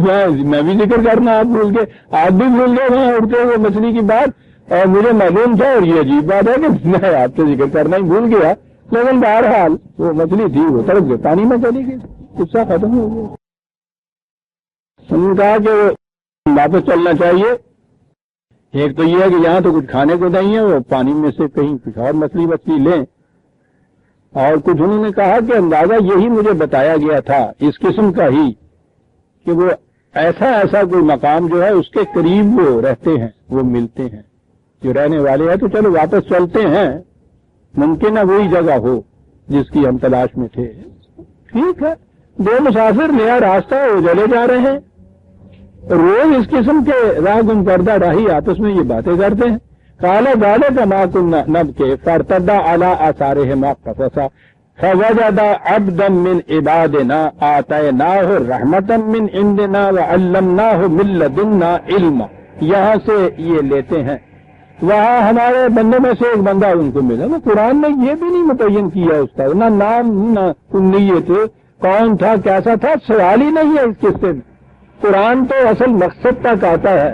میں بھی ذکر کرنا آپ بھول گئے، آپ بھی بھول گئے وہاں اڑتے ہوئے مچھلی کی بات، اور مجھے معلوم تھا. اور یہ عجیب بات ہے کہ میں آپ سے ذکر کرنا ہی بھول گیا، لیکن بہرحال وہ مچھلی تھی وہ تڑپ گئی، پانی میں چلی گئی، قصہ ختم ہو گیا. انہوں نے کہا کہ واپس چلنا چاہیے. ایک تو یہ ہے کہ یہاں تو کچھ کھانے کو نہیں ہے، وہ پانی میں سے کہیں کچھ اور مچھلی لیں. اور کچھ انہوں نے کہا کہ اندازہ یہی مجھے بتایا گیا تھا اس قسم کا ہی کہ وہ ایسا کوئی مقام جو ہے اس کے قریب وہ رہتے ہیں، وہ ملتے ہیں جو رہنے والے ہیں. تو چلو واپس چلتے ہیں، ممکن ہے وہی جگہ ہو جس کی ہم تلاش میں تھے. ٹھیک ہے، دو مسافر نیا راستہ وہ چلے جا رہے ہیں، روز اس قسم کے راہ گم کردہ راہی آپس میں یہ باتیں کرتے ہیں. کالا گالے کا ما کنا نب کے فرتدا اعلی آثارہ ما قصصا فوجد عبدا من عبادنا آتیناہ رحمتا من عندنا وعلمناہ من لدنا علما. یہاں سے یہ لیتے ہیں، وہاں ہمارے بندوں میں سے ایک بندہ ان کو ملا. نا قرآن نے یہ بھی نہیں متعین کیا اس کا، نہ نام نہ نیت، کون تھا کیسا تھا، سوال ہی نہیں ہے اس قصے میں. قرآن تو اصل مقصد تک آتا ہے،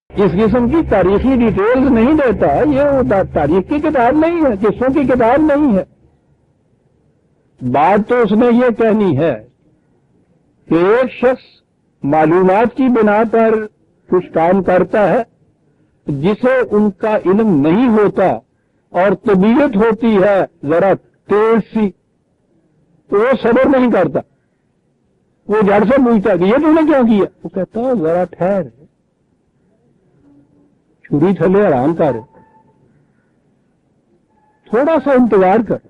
اس قسم کی تاریخی ڈیٹیلز نہیں دیتا. یہ تاریخ کی کتاب نہیں ہے، قصوں کی کتاب نہیں ہے. بات تو اس نے یہ کہنی ہے کہ ایک شخص معلومات کی بنا پر کچھ کام کرتا ہے جسے ان کا علم نہیں ہوتا، اور طبیعت ہوتی ہے ذرا تیز سی، تو وہ صبر نہیں کرتا، وہ جڑ سے پوچھتا کہ یہ تم نے کیوں کیا؟ وہ کہتا ہے ذرا ٹھہر، چھری تھلے آرام کر، تھوڑا سا انتظار کر،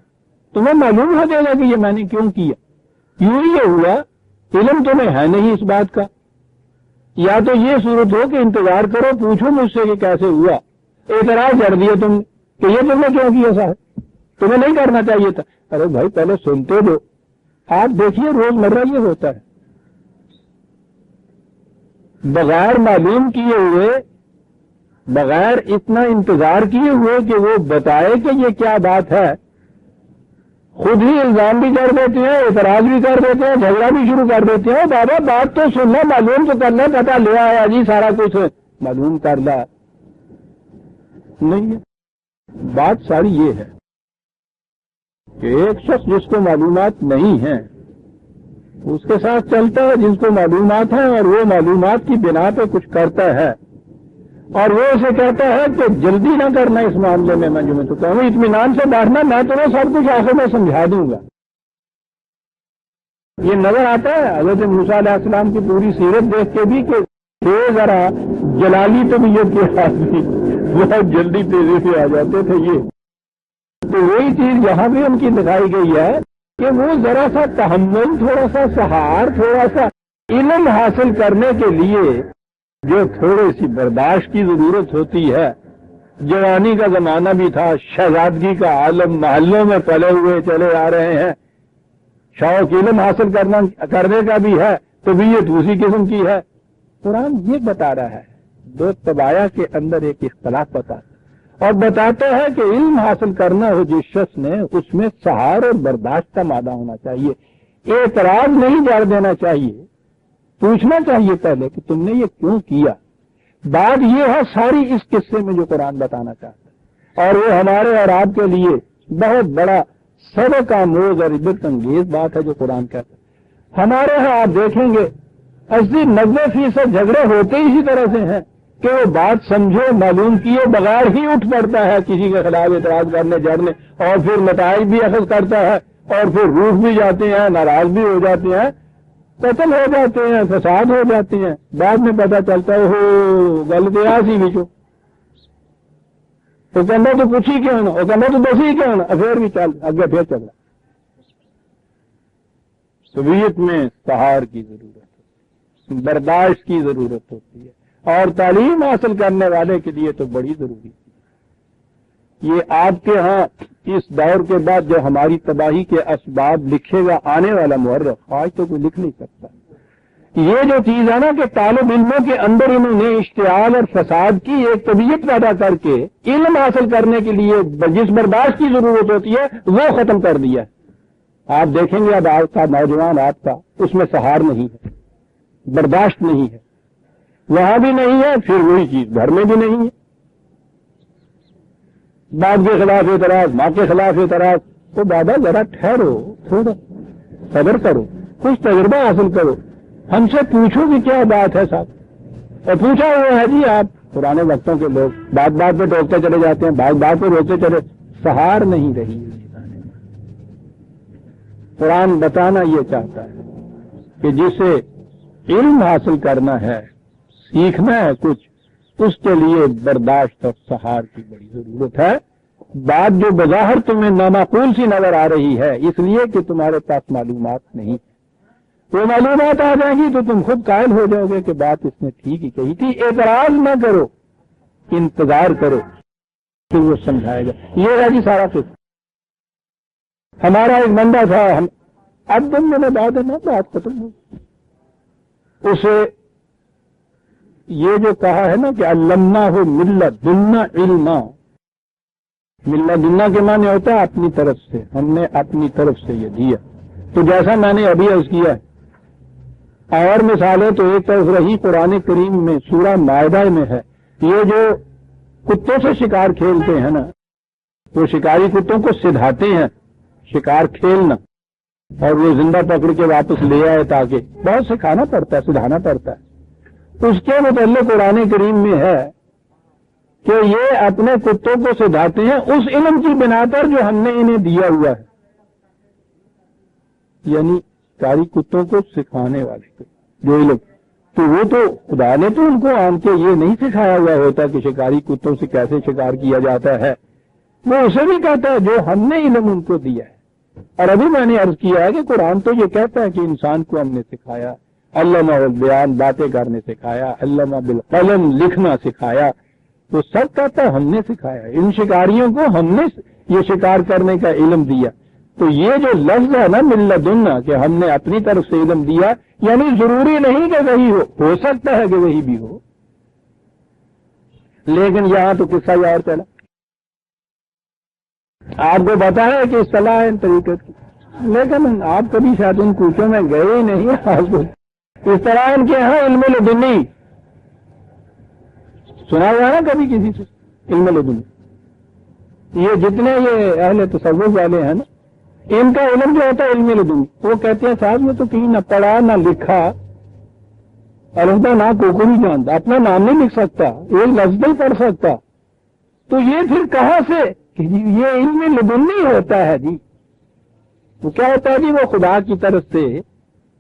تمہیں معلوم ہو جائے گا کہ یہ میں نے کیوں کیا. کیوں یہ ہوا، علم تمہیں ہے نہیں اس بات کا. یا تو یہ صورت ہو کہ انتظار کرو، پوچھو مجھ سے کہ کیسے ہوا. اعتراض کر دیا تم کہ یہ تم نے کیوں کیا صاحب، تمہیں نہیں کرنا چاہیے تھا. ارے بھائی پہلے سنتے دو. آپ دیکھیے روز مرہ یہ ہوتا ہے، بغیر معلوم کیے ہوئے، بغیر اتنا انتظار کیے ہوئے کہ وہ بتائے کہ یہ کیا بات ہے، خود ہی الزام بھی کر دیتے ہیں، اعتراض بھی کر دیتے ہیں، جھگڑا بھی شروع کر دیتے ہیں. بابا بات تو سننا، معلوم تو کرنا، پتہ لیا ہے جی سارا کچھ معلوم کر لا نہیں ہے. بات ساری یہ ہے کہ ایک شخص جس کو معلومات نہیں ہیں اس کے ساتھ چلتا ہے جس کو معلومات ہیں، اور وہ معلومات کی بنا پہ کچھ کرتا ہے، اور وہ اسے کہتا ہے کہ جلدی نہ کرنا اس معاملے میں جو میں تو کہوں اطمینان سے بیٹھنا، میں تمہیں سب کچھ آخر میں سمجھا دوں گا. یہ نظر آتا ہے حضرت موسیٰ علیہ السلام کی پوری سیرت دیکھ کے بھی کہ ذرا جلالی طبیعت کے آدمی بہت جلدی تیزی سے آ جاتے تھے. یہ تو وہی چیز یہاں بھی ان کی دکھائی گئی ہے کہ وہ ذرا سا تحمل، تھوڑا سا سہار، تھوڑا سا علم حاصل کرنے کے لیے جو تھوڑی سی برداشت کی ضرورت ہوتی ہے. جوانی کا زمانہ بھی تھا، شہزادگی کا عالم، محلوں میں پلے ہوئے چلے آ رہے ہیں، شوق علم حاصل کرنے کا بھی ہے، طبیعت اسی قسم کی ہے. قرآن یہ بتا رہا ہے، دو طبایا کے اندر ایک اختلاف بتاتا ہے، اور بتاتا ہے کہ علم حاصل کرنا ہو جس شخص نے، اس میں سہار اور برداشت کا مادہ ہونا چاہیے. اعتراض نہیں جڑ دینا چاہیے، پوچھنا چاہیے پہلے کہ تم نے یہ کیوں کیا. بات یہ ہے ساری اس قصے میں جو قرآن بتانا چاہتا ہے، اور وہ ہمارے اور آپ کے لیے بہت بڑا سبق آموز اور عبرت انگیز بات ہے جو قرآن کہتا ہے. ہمارے ہاں آپ دیکھیں گے 80-90% جھگڑے ہوتے ہی اسی طرح سے ہیں کہ وہ بات سمجھے معلوم کیے بغیر ہی اٹھ پڑتا ہے کسی کے خلاف اعتراض کرنے جڑنے، اور پھر نتائج بھی اخذ کرتا ہے، اور پھر روٹ بھی جاتے ہیں، ناراض بھی ہو جاتے ہیں، قتل ہو جاتے ہیں، فساد ہو جاتے ہیں. بعد میں پتہ چلتا ہے ہو گل تو سی بچوں تو کہنا تو کچھ ہی کیوں نہ، وہ کہنا تو دس ہی کیوں نہ، پھر بھی چل اگے پھر چل رہا. طبیعت میں سہار کی ضرورت ہے، برداشت کی ضرورت ہوتی ہے، اور تعلیم حاصل کرنے والے کے لیے تو بڑی ضروری ہے۔ یہ آپ کے ہاں اس دور کے بعد جو ہماری تباہی کے اسباب لکھے گا آنے والا مورخ، آج تو کوئی لکھ نہیں سکتا۔ یہ جو چیز ہے نا کہ طالب علموں کے اندر انہوں نے اشتعال اور فساد کی ایک طبیعت پیدا کر کے علم حاصل کرنے کے لیے جس برداشت کی ضرورت ہوتی ہے وہ ختم کر دیا ہے۔ آپ دیکھیں گے اب آپ کا نوجوان آپ کا اس میں سہار نہیں ہے، برداشت نہیں ہے، وہاں بھی نہیں ہے، پھر وہی چیز گھر میں بھی نہیں ہے، باپ کے خلاف اعتراض، ماں کے خلاف اعتراض۔ تو دادا ذرا ٹھہرو، تھوڑا صبر کرو، کچھ تجربہ حاصل کرو، ہم سے پوچھو کہ کیا بات ہے صاحب۔ اور پوچھا ہوا ہے جی آپ پرانے وقتوں کے لوگ بات بات پہ ٹوکتے چلے جاتے ہیں، بات بات پہ روکتے چلے، سہار نہیں رہی ہے۔ قرآن بتانا یہ چاہتا ہے کہ جسے علم حاصل کرنا ہے، سیکھنا ہے کچھ، اس کے لیے برداشت اور سہار کی بڑی ضرورت ہے۔ بات جو بظاہر تمہیں نامعقول سی نظر آ رہی ہے اس لیے کہ تمہارے پاس معلومات نہیں، وہ معلومات آ جائیں گی تو تم خود قائل ہو جاؤ گے کہ بات اس نے ٹھیک ہی کہی تھی۔ اعتراض نہ کرو، انتظار کرو، پھر وہ سمجھائے گا۔ یہ ہے جی سارا کچھ۔ ہمارا ایک بندہ تھا، ہم اب دن میں بات ہے نا، بات ختم ہو، اسے یہ جو کہا ہے نا کہ علمناہ ملدنا علما، ملدنا کے معنی ہوتا ہے اپنی طرف سے، ہم نے اپنی طرف سے یہ دیا۔ تو جیسا میں نے ابھی عرض کیا ہے، اور مثالیں تو ایک طرف رہی قرآن کریم میں سورہ مائدہ میں ہے، یہ جو کتوں سے شکار کھیلتے ہیں نا، وہ شکاری کتوں کو سدھاتے ہیں شکار کھیلنا، اور وہ زندہ پکڑ کے واپس لے آئے، تاکہ بہت سکھانا پڑتا ہے، سدھانا پڑتا ہے۔ اس کے متعلق قرآن کریم میں ہے کہ یہ اپنے کتوں کو سدھاتے ہیں اس علم کی بنا پر جو ہم نے انہیں دیا ہوا ہے، یعنی شکاری کتوں کو سکھانے والے کو جو علم، تو وہ تو خدا نے تو ان کو عام کے یہ نہیں سکھایا ہوا ہوتا کہ شکاری کتوں سے کیسے شکار کیا جاتا ہے، وہ اسے بھی کہتا ہے جو ہم نے علم ان کو دیا ہے۔ اور ابھی میں نے عرض کیا ہے کہ قرآن تو یہ کہتا ہے کہ انسان کو ہم نے سکھایا، علامہ البیان باتیں کرنے سکھایا، علامہ بالقلم لکھنا سکھایا، تو سب کہتا ہے ہم نے سکھایا، ان شکاریوں کو ہم نے یہ شکار کرنے کا علم دیا۔ تو یہ جو لفظ ہے نا ملدنا کہ ہم نے اپنی طرف سے علم دیا، یعنی ضروری نہیں کہ وہی ہو سکتا ہے کہ وہی بھی ہو، لیکن یہاں تو قصہ یہ اور چلا۔ آپ کو پتا ہے کہ اصطلاح ہے طریقت کی، لیکن آپ کبھی شاید ان کوچوں میں گئے ہی نہیں، آپ کو اس طرح ان کے ہاں علم لدنی سنا ہوا ہے نا کبھی کسی سے؟ علم لدنی، یہ جتنے یہ اہل تصوف والے ہیں نا، ان کا علم جو ہوتا ہے علم لدنی، وہ کہتے ہیں صاحب میں تو کہیں نہ پڑھا نہ لکھا، البتہ نہ کو نہیں جانتا، اپنا نام نہیں لکھ سکتا، ایک لفظ نہیں پڑھ سکتا، تو یہ پھر کہاں سے کہ یہ علم لدنی ہوتا ہے جی؟ وہ کیا ہوتا ہے جی؟ وہ خدا کی طرف سے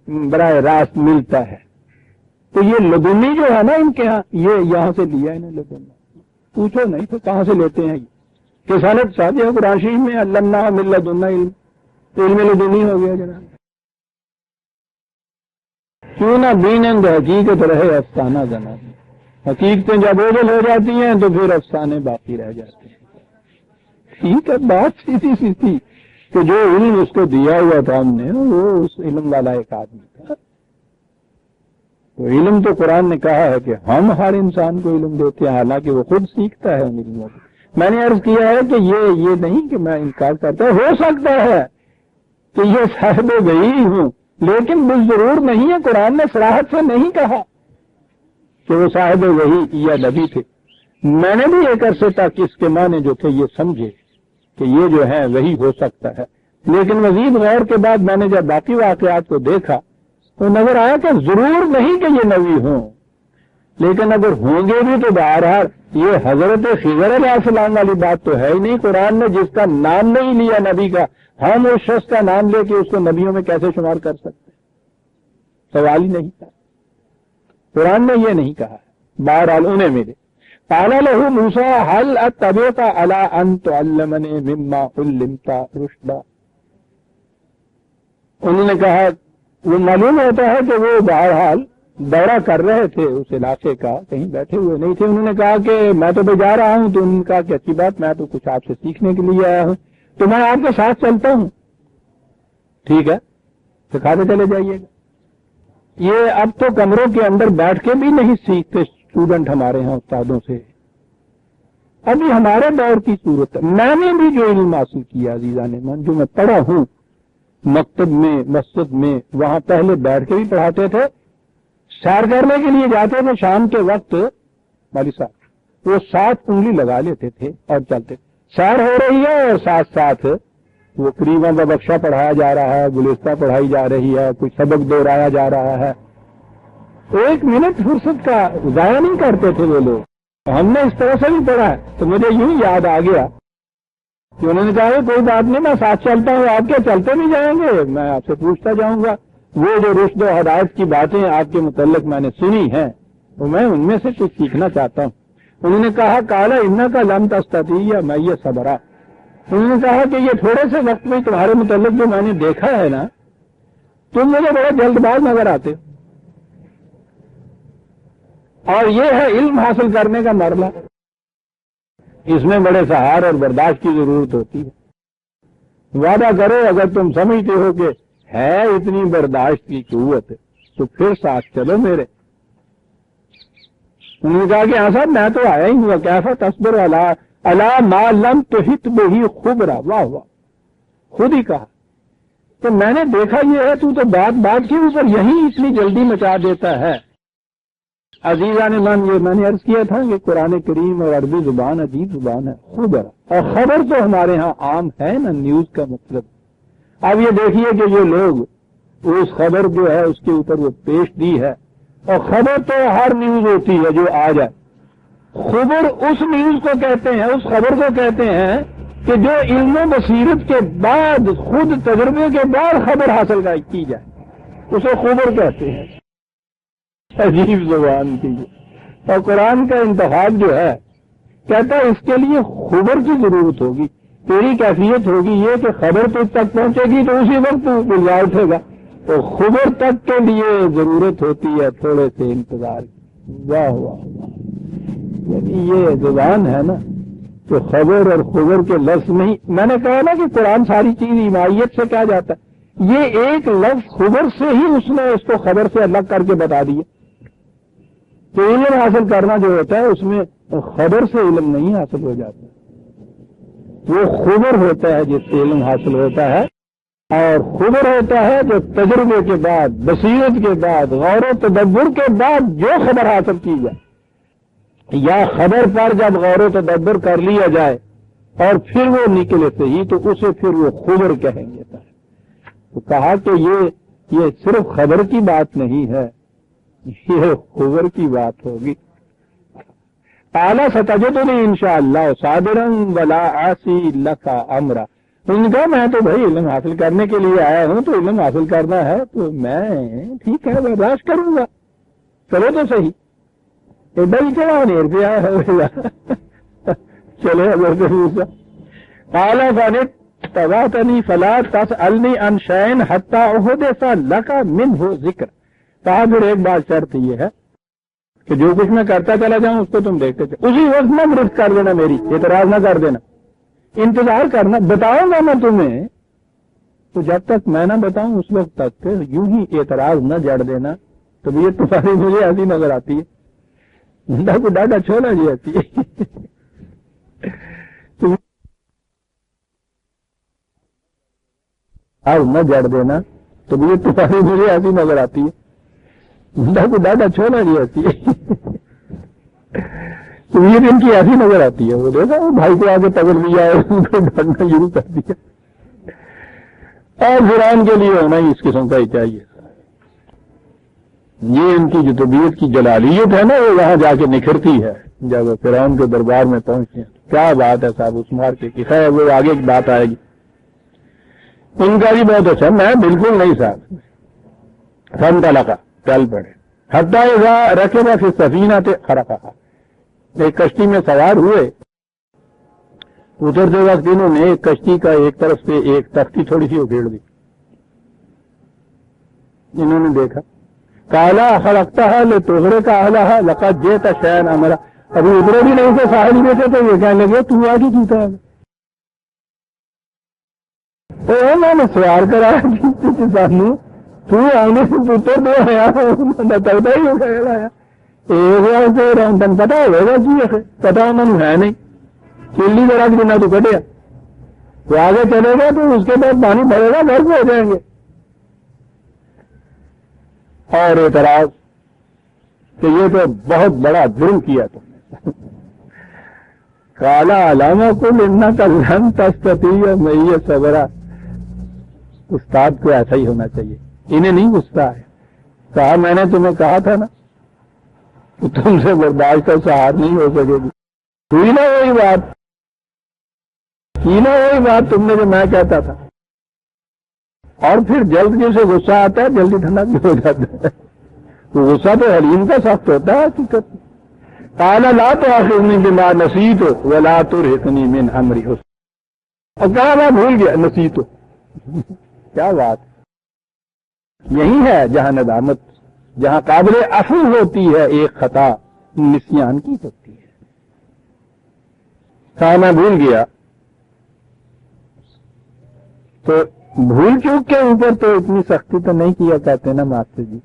براہ راست ملتا ہے۔ تو یہ لدنی جو ہے نا ان کے ہاں، یہ یہاں سے لیا انہیں لدنی، پوچھو نہیں تو کہاں سے لیتے ہیں یہ کہ سالت صاحب یہ قرآن شریف میں علمنا من لدنا علم، تو علم لدنی ہو گیا جناب۔ کیوں نہ بینند حقیقت رہے افسانہ زنا، حقیقتیں جب اوجل ہو جاتی ہیں تو پھر افسانے باقی رہ جاتے ہیں۔ ٹھیک ہے، بات سیدھی سی تھی کہ جو علم اس کو دیا ہوا تھا ہم نے، وہ اس علم والا ایک آدمی تھا۔ تو علم تو قرآن نے کہا ہے کہ ہم ہر انسان کو علم دیتے ہیں، حالانکہ وہ خود سیکھتا ہے ان علموں کو۔ میں نے عرض کیا ہے کہ یہ نہیں کہ میں انکار کرتا، ہو سکتا ہے کہ یہ صاحب وحی ہوں، لیکن بالضرور نہیں ہے۔ قرآن نے صراحت سے نہیں کہا کہ وہ صاحب وحی یا نبی تھے۔ میں نے بھی ایک عرصے تک اس کے معنی جو تھے یہ سمجھے کہ یہ جو ہے وہی ہو سکتا ہے، لیکن مزید غور کے بعد میں نے جب باقی واقعات کو دیکھا تو نظر آیا کہ ضرور نہیں کہ یہ نبی ہوں، لیکن اگر ہوں گے بھی تو بہرحال یہ حضرت خضر علیہ السلام والی بات تو ہے ہی نہیں۔ قرآن نے جس کا نام نہیں لیا نبی کا، ہم اس شخص کا نام لے کے اس کو نبیوں میں کیسے شمار کر سکتے؟ سوال ہی نہیں تھا، قرآن نے یہ نہیں کہا۔ بہرحال انہیں ملے، قال له موسیٰ هل اتبعک علی ان تعلمنی مما علمت رشدا، انہوں نے کہا وہ معلوم ہوتا ہے کہ وہ بہرحال دورہ کر رہے تھے اس علاقے کا، کہیں بیٹھے ہوئے نہیں تھے. انہوں نے کہا کہ میں تو جا رہا ہوں. تو انہوں نے کہا کہ اچھی بات، میں تو کچھ آپ سے سیکھنے کے لیے آیا ہوں، تو میں آپ کے ساتھ چلتا ہوں. ٹھیک ہے، سکھاتے چلے جائیے گا. یہ اب تو کمروں کے اندر بیٹھ کے بھی نہیں سیکھتے اسٹوڈنٹ ہمارے ہاں استادوں سے. ابھی ہمارے دور کی صورت ہے. میں نے بھی جو علم حاصل کیا عزیزان من، جو میں پڑھا ہوں مکتب میں، مسجد میں، وہاں پہلے بیٹھ کے بھی پڑھاتے تھے. سیر کرنے کے لیے جاتے تھے شام کے وقت، مالی صاحب وہ 7 انگلی لگا لیتے تھے اور چلتے تھے. سیر ہو رہی ہے اور ساتھ ساتھ وہ قریباً کا بخشہ پڑھایا جا رہا ہے، گلستہ پڑھائی جا رہی ہے، کوئی سبق دہرایا جا رہا ہے. 1 منٹ فرصت کا ضائع نہیں کرتے تھے وہ لوگ. ہم نے اس طرح سے بھی پڑھا ہے. تو مجھے یوں یاد آ گیا کہ انہوں نے کہا کوئی بات نہیں، میں ساتھ چلتا ہوں، آپ کیا چلتے بھی جائیں گے، میں آپ سے پوچھتا جاؤں گا. وہ جو رشد و ہدایت کی باتیں آپ کے متعلق میں نے سنی ہیں، وہ میں ان میں سے کچھ سیکھنا چاہتا ہوں. انہوں نے کہا کالا ان کا لم تستطیع معی صبرا. انہوں نے کہا کہ یہ تھوڑے سے وقت میں تمہارے متعلق جو میں نے دیکھا ہے نا، تم مجھے بڑے جلد باز نظر آتے. اور یہ ہے علم حاصل کرنے کا مرحلہ. اس میں بڑے سہار اور برداشت کی ضرورت ہوتی ہے. وعدہ کرو اگر تم سمجھتے ہو کہ ہے اتنی برداشت کی قوت تو پھر ساتھ چلو میرے. انہوں نے کہا کہ ہاں صاحب میں تو آیا ہی ہوا، کیسا تصبر علی ما لم تحط بہ خبرا. واہ واہ، خود ہی کہا کہ میں نے دیکھا یہ ہے، تو بات کے اوپر یہی اتنی جلدی مچا دیتا ہے. عزیزان من، یہ میں نے عرض کیا تھا کہ قرآن کریم اور عربی زبان عجیب زبان ہے. خبر اور خبر تو ہمارے ہاں عام ہے نا، نیوز کا مطلب. اب یہ دیکھیے کہ یہ لوگ اس خبر جو ہے اس کے اوپر وہ پیش دی ہے، اور خبر تو ہر نیوز ہوتی ہے جو آ جائے. خبر اس نیوز کو کہتے ہیں، اس خبر کو کہتے ہیں کہ جو علم و بصیرت کے بعد، خود تجربے کے بعد خبر حاصل کی جائے، اسے خبر کہتے ہیں. عجیب زبان کی. اور قرآن کا انتخاب جو ہے کہتا ہے اس کے لیے خبر کی ضرورت ہوگی. تیری کیفیت ہوگی یہ کہ خبر تجھ تک پہنچے گی تو اسی وقت تو گلزا اٹھے گا. تو خبر تک کے لیے ضرورت ہوتی ہے تھوڑے سے انتظار کی. واہ واہ واہ، یعنی یہ زبان ہے نا تو خبر اور خبر کے لفظ نہیں. میں نے کہا نا کہ قرآن ساری چیز ایمائیت سے کہا جاتا ہے. یہ ایک لفظ خبر سے ہی اس نے اس کو خبر سے الگ کر کے بتا دیا. تو علم حاصل کرنا جو ہوتا ہے اس میں خبر سے علم نہیں حاصل ہو جاتا، وہ خبر ہوتا ہے جس سے علم حاصل ہوتا ہے. اور خبر ہوتا ہے جو تجربے کے بعد، بصیرت کے بعد، غور و تدبر کے بعد جو خبر حاصل کی جائے، یا خبر پر جب غور و تدبر کر لیا جائے اور پھر وہ نکلے صحیح تو اسے پھر وہ خبر کہیں گے. تو کہا کہ یہ صرف خبر کی بات نہیں ہے، یہ خبر کی بات ہوگی. اعلیٰ ستجدنی انشاءاللہ صابرا ولا عاصی لک امرا. ان کا میں تو بھائی علم حاصل کرنے کے لیے آیا ہوں، تو علم حاصل کرنا ہے تو میں ٹھیک ہے برداشت کروں گا. چلو تو صحیح، ادھر ہی چلا نہیں پہ آیا ہے. چلے اگر اعلیٰ فانت تبعتنی فلا تسألنی عن شیء حتی احدث لک منہ ذکر. کہا پھر ایک بات شرط یہ ہے کہ جو کچھ میں کرتا چلا جاؤں اس کو تم دیکھتے چلو، اسی وقت نہ گرفت کر دینا، میری اعتراض نہ کر دینا، انتظار کرنا. بتاؤں گا میں تمہیں، تو جب تک میں نہ بتاؤں اس وقت تک یوں ہی اعتراض نہ جڑ دینا. تو یہ تمہاری مجھے ایسی نظر آتی ہے، بندہ کو ڈاڈا چھوڑا جی آتی ہے. نہ جڑ دینا تو مجھے تمہاری مجھے ایسی نظر آتی ہے، بندہ کو ڈاڈا چھوڑا نہیں آتی ہے. تو یہ ان کی ایسی نظر آتی ہے. وہ دیکھا وہ بھائی کو آگے پکڑ لیا ہے، ان کو ڈھڑنا شروع کر دیا. اور فرعون کے لیے ہونا ہی اس قسم کا ہی چاہیے. یہ ان کی جو طبیعت کی جلالیت ہے نا وہ وہاں جا کے نکھرتی ہے جب فرعون کے دربار میں پہنچتے ہیں. کیا بات ہے صاحب اس مارکے کی. خیر وہ آگے کی بات آئے گی. ان کا بھی بہت اچھا، میں بالکل نہیں صاحب. فن طلقہ چل پڑے حتی اذا رکب فی السفینۃ خرقھا. ایک کشتی میں سوار ہوئے، اترتے وقت انہوں نے ایک کشتی کا ایک طرف سے ایک تختی تھوڑی سی اکھیڑ دی. انہوں نے دیکھا کالا خلقتا ہے لے توہرے کا اہلا ہے لقد جیتا شیئن امرا. ابھی ادھر بھی نہیں تھے ساحل میں تھے تو یہ کہنے لگے تو آج ہی جیتا ہے. میں نے سوال کرایا کسانوں تو آنے سے پتر دو آیا تگتا ہی ہو گیا تن پتا ہوگا جی پتا انہوں ہے نہیں چلی ذرا کہ جنا تو کٹیا تو آگے چلے گا تو اس کے بعد پانی بھرے گا گھر ہو جائیں گے. اور اعتراض کہ یہ تو بہت بڑا جرم کیا تم نے. کالا علامہ کو لننا کا لن تستطیع معی صبرا. استاد کو ایسا ہی ہونا چاہیے. انہیں نہیں غصہ ہے. کہا میں نے تمہیں کہا تھا نا کہ تم سے برداشت اور سہار نہیں ہو سکے گی. ہوئی نہ وہی بات کی نہ وہی بات تم نے جو میں کہتا تھا. اور پھر جلد جسے غصہ آتا ہے جلدی ٹھنڈا بھی ہو جاتا ہے. تو غصہ تو حلیم کا سخت ہوتا ہے حقیقت. قال لا تؤاخذنی بما نسیت ولا ترهقنی من امری. اور کہا میں بھول گیا نسیت. کیا بات. یہی ہے جہاں ندامت جہاں قابل عفو ہوتی ہے ایک خطا نسیان کی ہوتی ہے. کہا میں بھول گیا. تو بھول چوک کے اوپر تو اتنی سختی تو نہیں کیا کہتے نا ماسٹر جی.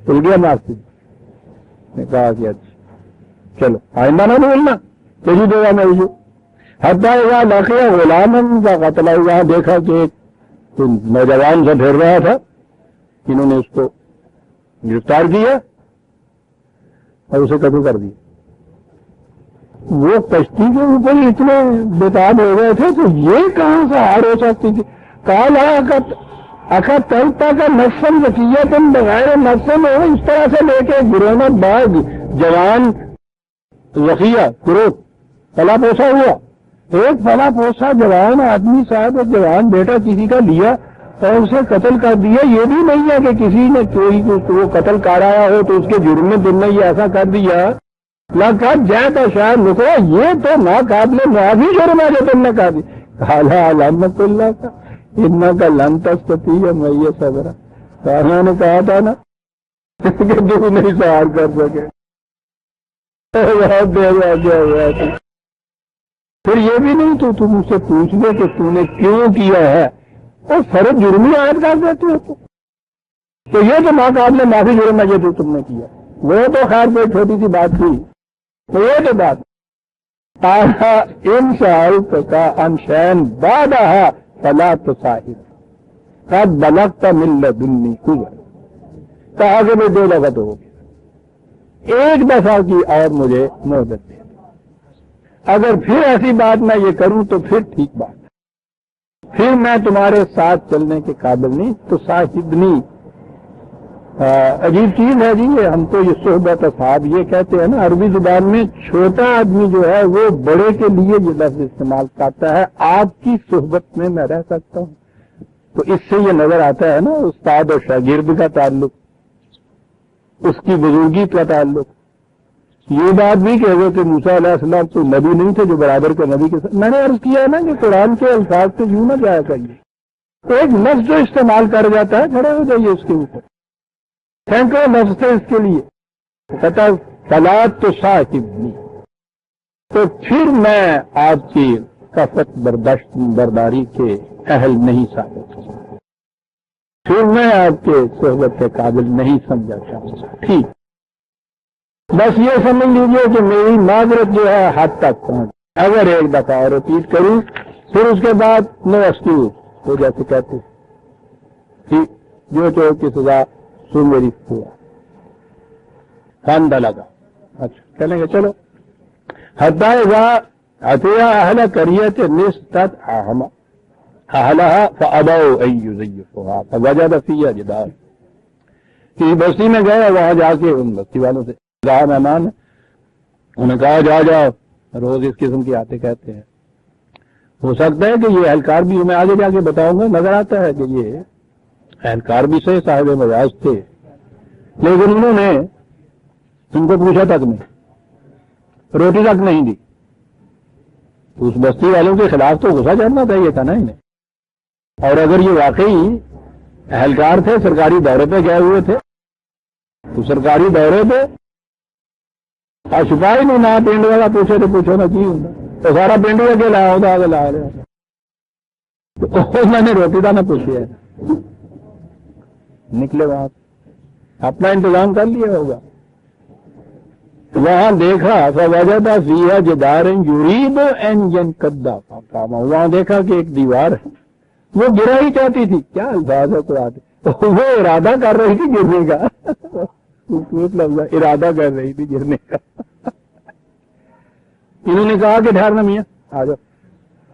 بھول گیا ماسٹر جی نے کہا کہ اچھا چلو آئندہ نہ بھولنا تیری دعا میں جو حتیٰ ہوا لقیہ غلام کا قتل ہوا. دیکھا کہ ایک نوجوان سے پھر رہا تھا انہوں نے اس کو گرفتار کیا اور اسے قتل کر دیا. وہ کشتی کے اوپر اتنے بےتاب ہو گئے تھے تو یہ کہاں سے ہار ہو سکتی تھی. کالا تلتا کا نقصن ذکیہ تم بغیر نقصن ہو. اس طرح سے لے کے گروہ باغ جوان ذخیہ گروہ پلا پوسا ہوا. ایک پلا پوسا جوان آدمی صاحب اور جوان بیٹا کسی کا لیا اور اسے قتل کر دیا. یہ بھی نہیں ہے کہ کسی نے کوئی وہ قتل کرایا ہو تو اس کے جرم میں تم نے یہ ایسا کر دیا لقد جاءت شاید نکلا. یہ تو ناقابل معافی جرم ہے جو تم نے کہا دی. کالا علامت اللہ کا ان کا لن تستطیع معی صبرا. کہاں نے کہا تھا نا کہ تو نہیں سہار کر سکے. بہت دیر آ گیا ہوا تھا. پھر یہ بھی نہیں تو تم اسے پوچھ لو کہ تم نے کیوں کیا ہے اور فرض جرمی عائد کر دیتے ہو. تو یہ تو ناقابل معافی جرم ہے جو تو تم نے کیا. وہ تو خیر کوئی چھوٹی سی بات تھی. تو یہ تو بات ان سالت کا انشین بادہ فلا تصاحب قد بلغت من لدنی کبر. کہا کہ میں 2 دفعہ تو ہو گیا. ایک دفعہ کی اور مجھے مہلت دے. اگر پھر ایسی بات میں یہ کروں تو پھر ٹھیک بات ہے. پھر میں تمہارے ساتھ چلنے کے قابل نہیں. تو صاحبنی عجیب چیز ہے جی. ہم تو یہ صحبت اصحاب یہ کہتے ہیں نا عربی زبان میں چھوٹا آدمی جو ہے وہ بڑے کے لیے یہ لفظ استعمال کرتا ہے. آپ کی صحبت میں میں رہ سکتا ہوں. تو اس سے یہ نظر آتا ہے نا استاد اور شاگرد کا تعلق, اس کی بزرگی کا تعلق. یہ بات بھی کہ حضرت موسیٰ علیہ السلام تو نبی نہیں تھے جو برابر کے نبی کے ساتھ. میں نے عرض کیا نا کہ قرآن کے الفاظ سے یوں نہ جایا چاہیے. ایک لفظ جو استعمال کر جاتا ہے کھڑے ہو جائیے اس کے اوپر. تھینک یو لفظ تھے اس کے لیے. کہتا فلاط تو صاحبنی. تو پھر میں آپ کی کفت برداری کے اہل نہیں ثابت ہوں. پھر میں آپ کے صحبت کے قابل نہیں سمجھا چاہوں. ٹھیک بس یہ سمجھ لیجیے کہ میری معذرت جو ہے حد تک پہنچ. اگر ایک دفعہ رپیٹ کروں پھر اس کے بعد نو ایکسکیوز ہو جیسے کہتے ٹھیک جو چور کی سزا سو میری ہوا خاندہ لگا. اچھا چلیں گے چلو. حتیٰ عطیہ اہل کریت نستت اہلہا فابوا ان یضیفوها فوجد فیہا جدارا. کسی بستی میں گئے وہاں جا کے ان بستی والوں سے کہا مہمان انہوں نے کہا جاؤ روز اس قسم کی آتے کہتے ہیں. ہو سکتا ہے کہ یہ اہلکار بھی میں آگے جا کے بتاؤں گا. نظر آتا ہے کہ یہ اہلکار بھی سے صاحب مزاج تھے لیکن انہوں نے ان کو پوچھا تک نہیں, روٹی تک نہیں دی. اس بستی والوں کے خلاف تو غصہ چڑھنا چاہیے تھا نا انہیں. اور اگر یہ واقعی اہلکار تھے، سرکاری دورے پہ گئے ہوئے تھے، تو سرکاری دورے پہ اور سپاہی نہیں نہ پنڈ والا پوچھے تو پوچھو نہ کی ہوں تو سارا پنڈ کے لایا ہوتا آگے لا رہے تو میں نے روٹی کا نہ پوچھے نکلے وہاں اپنا انتظام کر لیا ہوگا. وہاں دیکھا فوجدہ فیہا جدار یریب ان ینقض فقام، وہاں دیکھا کہ ایک دیوار ہے، وہ گرا ہی چاہتی تھی. کیا الفاظ ہے قرآن، وہ ارادہ کر رہی تھی گرنے کا، خوبصورت لفظ ہے، ارادہ کر رہی تھی گرنے کا. انہوں نے کہا کہ ٹھہرنا میاں آ جاؤ،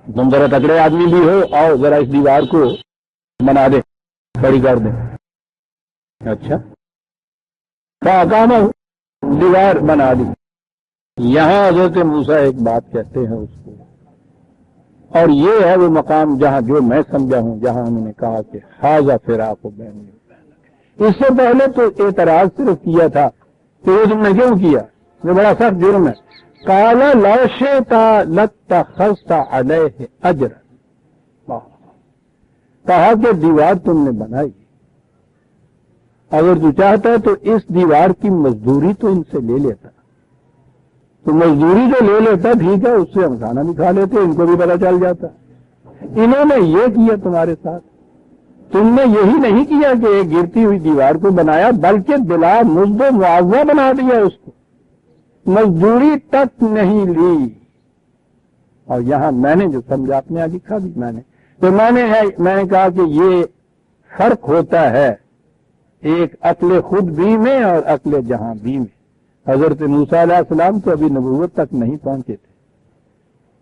تم ذرا تکڑے آدمی بھی ہو، آؤ ذرا اس دیوار کو بنا دیں، کھڑی کر دیں. اچھا فاقام، دیوار بنا دی. یہاں حضرت موسیٰ ایک بات کہتے ہیں اس کو، اور یہ ہے وہ مقام جہاں جو میں سمجھا ہوں، جہاں انہوں نے کہا کہ ھذا فراق بینی و بینک. اس سے پہلے تو اعتراض صرف کیا تھا کہ وہ تم نے کیوں کیا، یہ بڑا سخت جرم ہے. قال لو شئت لاتخذت علیہ اجرا، کہا کہ دیوار تم نے بنائی، اگر تو چاہتا ہے تو اس دیوار کی مزدوری تو ان سے لے لیتا. تو مزدوری جو لے لیتا ٹھیک ہے، اس سے ہم کھانا بھی کھا لیتے، ان کو بھی پتہ چل جاتا. انہوں نے یہ کیا تمہارے ساتھ، تم نے یہی نہیں کیا کہ ایک گرتی ہوئی دیوار کو بنایا، بلکہ بلا مزد و معاوضہ بنا دیا اس کو، مزدوری تک نہیں لی. اور یہاں میں نے جو سمجھا اپنے یہاں لکھا بھی میں نے کہا کہ یہ فرق ہوتا ہے ایک عقل خود بھی میں اور عقل جہاں بھی میں. حضرت موسیٰ علیہ السلام تو ابھی نبوت تک نہیں پہنچے تھے،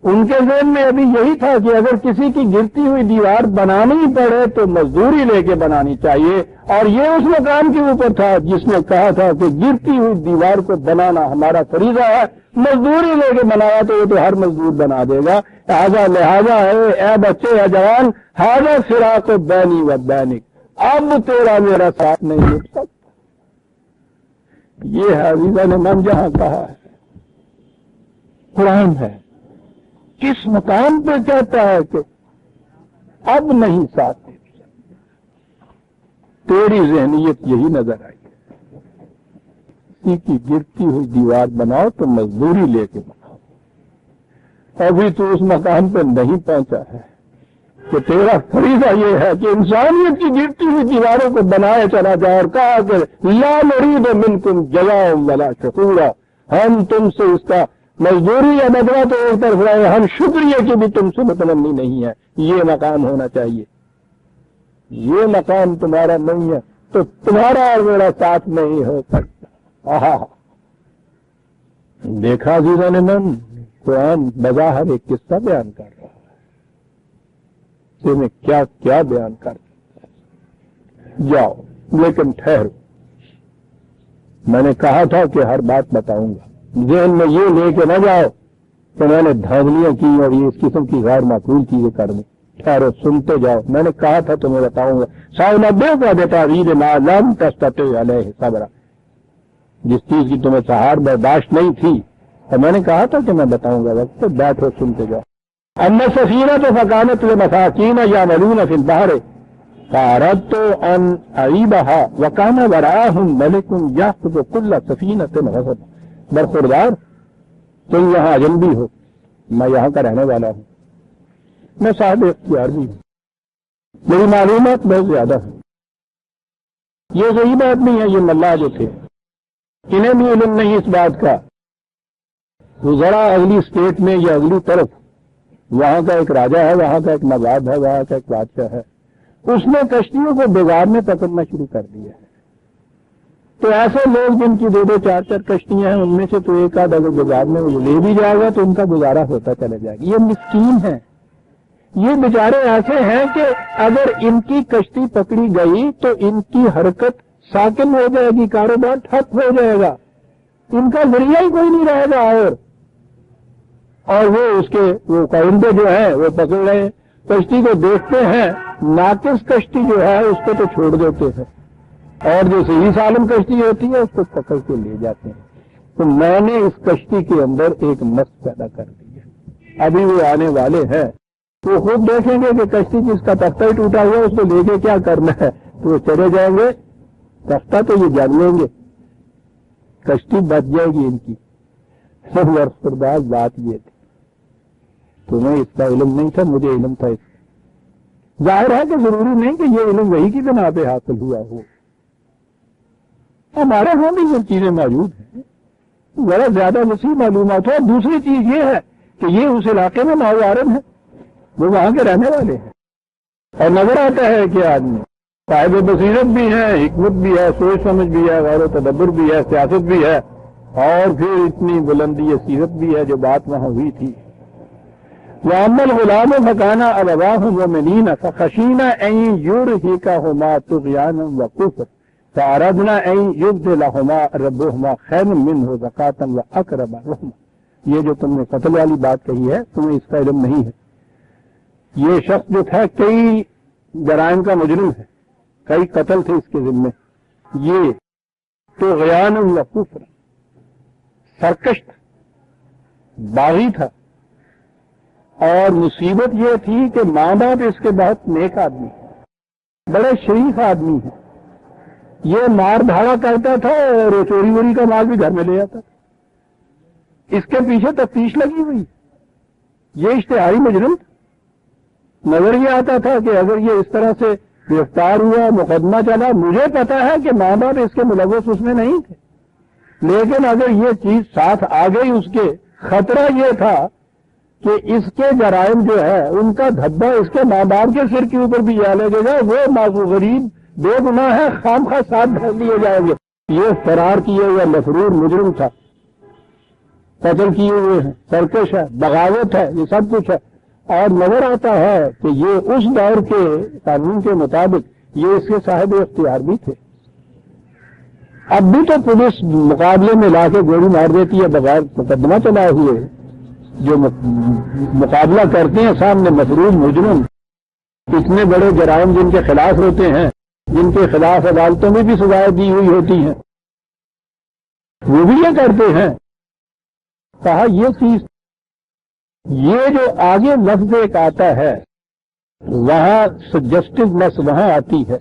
ان کے ذہن میں ابھی یہی تھا کہ اگر کسی کی گرتی ہوئی دیوار بنانی پڑے تو مزدوری لے کے بنانی چاہیے. اور یہ اس مقام کے اوپر تھا جس نے کہا تھا کہ گرتی ہوئی دیوار کو بنانا ہمارا فریضہ ہے، مزدوری لے کے بنایا تو وہ تو ہر مزدور بنا دے گا. لہذا ہے اے بچے اے جوان، ھذا فراق بینی و بینک، اب تیرا میرا ساتھ نہیں مل سکتا. یہ ہے عزیزہ نے من جہاں کہا ہے، قرآن ہے، کس مقام پہ کہتا ہے کہ اب نہیں ساتھ دے سکتا. تیری ذہنیت یہی نظر آئی ہے، کسی کی گرتی ہوئی دیوار بناؤ تو مزدوری لے کے بناؤ. ابھی تو اس مقام پہ نہیں پہنچا ہے کہ تیرا فریضہ یہ ہے کہ انسانیت کی گرتی ہوئی دیواروں کو بنائے چلا جائے، اور کہا کہ لا نرید منکم جزاء ولا شکورا، ہم تم سے اس کا مزدوری یا بدلہ تو ایک طرف رہے، ہم شکریہ کی بھی تم سے متمنی نہیں ہے. یہ مقام ہونا چاہیے. یہ مقام تمہارا نہیں ہے تو تمہارا اور میرا ساتھ نہیں ہو سکتا. دیکھا عزیزاں نے من، قرآن بظاہر ایک قصہ بیان کر رہا ہے، میں کیا کیا بیان کر سکتا ہے. جاؤ لیکن ٹھہرو، میں نے کہا تھا کہ ہر بات بتاؤں گا، ذہن میں یہ لے کے نہ جاؤ کہ میں نے دھاندلیاں کی اور یہ اس قسم کی غیر معقول چیزیں کر دیں. ٹھہرو، سنتے جاؤ، میں نے کہا تھا تمہیں بتاؤں گا. سأنبئک بتأویل ما لم تستطع علیہ صبرا، جس چیز کی تمہیں سہار برداشت نہیں تھی، اور میں نے کہا تھا کہ میں بتاؤں گا. وقت بیٹھو سنتے جاؤ. اما السفینۃ فکانت لمساکین یعملون فی البحر فاردت ان اعیبها وکان وراءہم ملک یاخذ کل سفینۃ غصبا. برخوردار، تم یہاں اجنبی ہو، میں یہاں کا رہنے والا ہوں، میں صاحب اختیار بھی ہوں، میری معلومات بہت زیادہ ہیں. یہ صحیح بات نہیں ہے. یہ ملا جو تھے انہیں بھی علم نہیں اس بات کا. وہ ذرا اگلی اسٹیٹ میں یا اگلی طرف وہاں کا ایک راجا ہے، وہاں کا ایک نواب ہے، وہاں کا ایک بادشاہ ہے، اس نے کشتیوں کو بازار میں پکڑنا شروع کر دیا ہے. تو ایسے لوگ جن کی 2-2 4-4 کشتیاں ہیں، ان میں سے تو ایک آدھ اگر بازار میں وہ لے بھی جائے گا تو ان کا گزارا ہوتا چلا جائے گا. یہ مسکین ہیں، یہ بیچارے ایسے ہیں کہ اگر ان کی کشتی پکڑی گئی تو ان کی حرکت ساکن ہو جائے گی، کاروبار ٹھپ ہو جائے گا، ان کا ذریعہ ہی کوئی نہیں رہے گا. اور وہ اس کے وہ کائندے جو ہیں وہ پکڑ رہے ہیں، کشتی کو دیکھتے ہیں، ناقص کشتی جو ہے اس کو تو چھوڑ دیتے ہیں، اور جو صحیح سالم کشتی ہوتی ہے اس کو پکڑ کے لے جاتے ہیں. تو میں نے اس کشتی کے اندر ایک مس پیدا کر دی ہے. ابھی وہ آنے والے ہیں، وہ خود دیکھیں گے کہ کشتی جس کا تختہ ہی ٹوٹا ہوا اس کو لے کے کیا کرنا ہے. تو وہ چلے جائیں گے، رفتہ تو یہ جان لیں گے، کشتی بچ جائے گی ان کی۔ خرداز بات یہ تھی، تمہیں اس کا علم نہیں تھا، مجھے علم تھا اس کا۔ ظاہر ہے کہ ضروری نہیں کہ یہ علم وہی کی بنا پہ حاصل ہوا ہو، ہمارے ہاں بھی یہ چیزیں موجود ہیں، ذرا زیادہ وسیع معلومات ہو۔ دوسری چیز یہ ہے کہ یہ اس علاقے میں نوعارم ہے، وہ وہاں کے رہنے والے ہیں، اور نظر آتا ہے کہ آدمی صاحب بصیرت بھی ہے، حکمت بھی ہے، سوچ سمجھ بھی ہے، غور و تدبر بھی ہے، سیاست بھی ہے، اور پھر اتنی بلندی سیرت بھی ہے جو بات وہاں ہوئی تھی۔ وَأَمَّا الْغُلَامُ فَكَانَ أَبَوَاهُ مُؤْمِنِينَ فَخَشِينَا أَن يُرْهِقَهُمَا طُغْيَانًا وَكُفْرًا فَأَرَدْنَا أَن يُبْدِلَهُمَا رَبُّهُمَا خَيْرًا مِّنْهُ زَكَاةً وَأَقْرَبَ رُحْمًا۔ یہ جو تم نے قتل والی بات کہی ہے، تمہیں اس کا علم نہیں ہے۔ یہ شخص جو تھا کئی جرائم کا مجرم ہے، کئی قتل تھے اس کے ذمے، یہ طغیان و کفر، سرکش تھا، باغی تھا، اور مصیبت یہ تھی کہ ماں باپ اس کے بہت نیک آدمی ہیں، بڑے شریف آدمی ہیں، یہ مار دھاڑا کرتا تھا اور چوری ووری کا مال بھی گھر میں لے آتا تھا، اس کے پیچھے تفتیش لگی ہوئی، یہ اشتہاری مجرم تھا۔ نظر یہ آتا تھا کہ اگر یہ اس طرح سے گرفتار ہوا، مقدمہ چلا، مجھے پتا ہے کہ ماں باپ اس کے ملوث اس میں نہیں تھے، لیکن اگر یہ چیز ساتھ آ گئی اس کے، خطرہ یہ تھا کہ اس کے جرائم جو ہے ان کا دھبا اس کے ماں باپ کے سر کے اوپر بھی آ لگے گا، وہ معذور غریب بے گناہ ہے، خام خواہ ساتھ بھر لیے جائیں گے۔ یہ فرار کیے ہوئے مفرور مجرم تھا، قتل کیے ہوئے ہیں، سرکش ہے، بغاوت ہے، یہ سب کچھ ہے، اور نظر آتا ہے کہ یہ اس دور کے قانون کے مطابق یہ اس کے صاحب اختیار بھی تھے۔ اب بھی تو پولیس مقابلے میں لا کے گولی مار دیتی ہے بغیر مقدمہ چلائے ہوئے، جو مقابلہ کرتے ہیں سامنے مفروض مجرم، اتنے بڑے جرائم جن کے خلاف ہوتے ہیں، جن کے خلاف عدالتوں میں بھی سزائیں دی ہوئی ہوتی ہیں، وہ بھی یہ کرتے ہیں۔ کہا یہ چیز، یہ جو آگے لفظ ایک آتا ہے وہاں سجسٹونیس وہاں آتی ہے،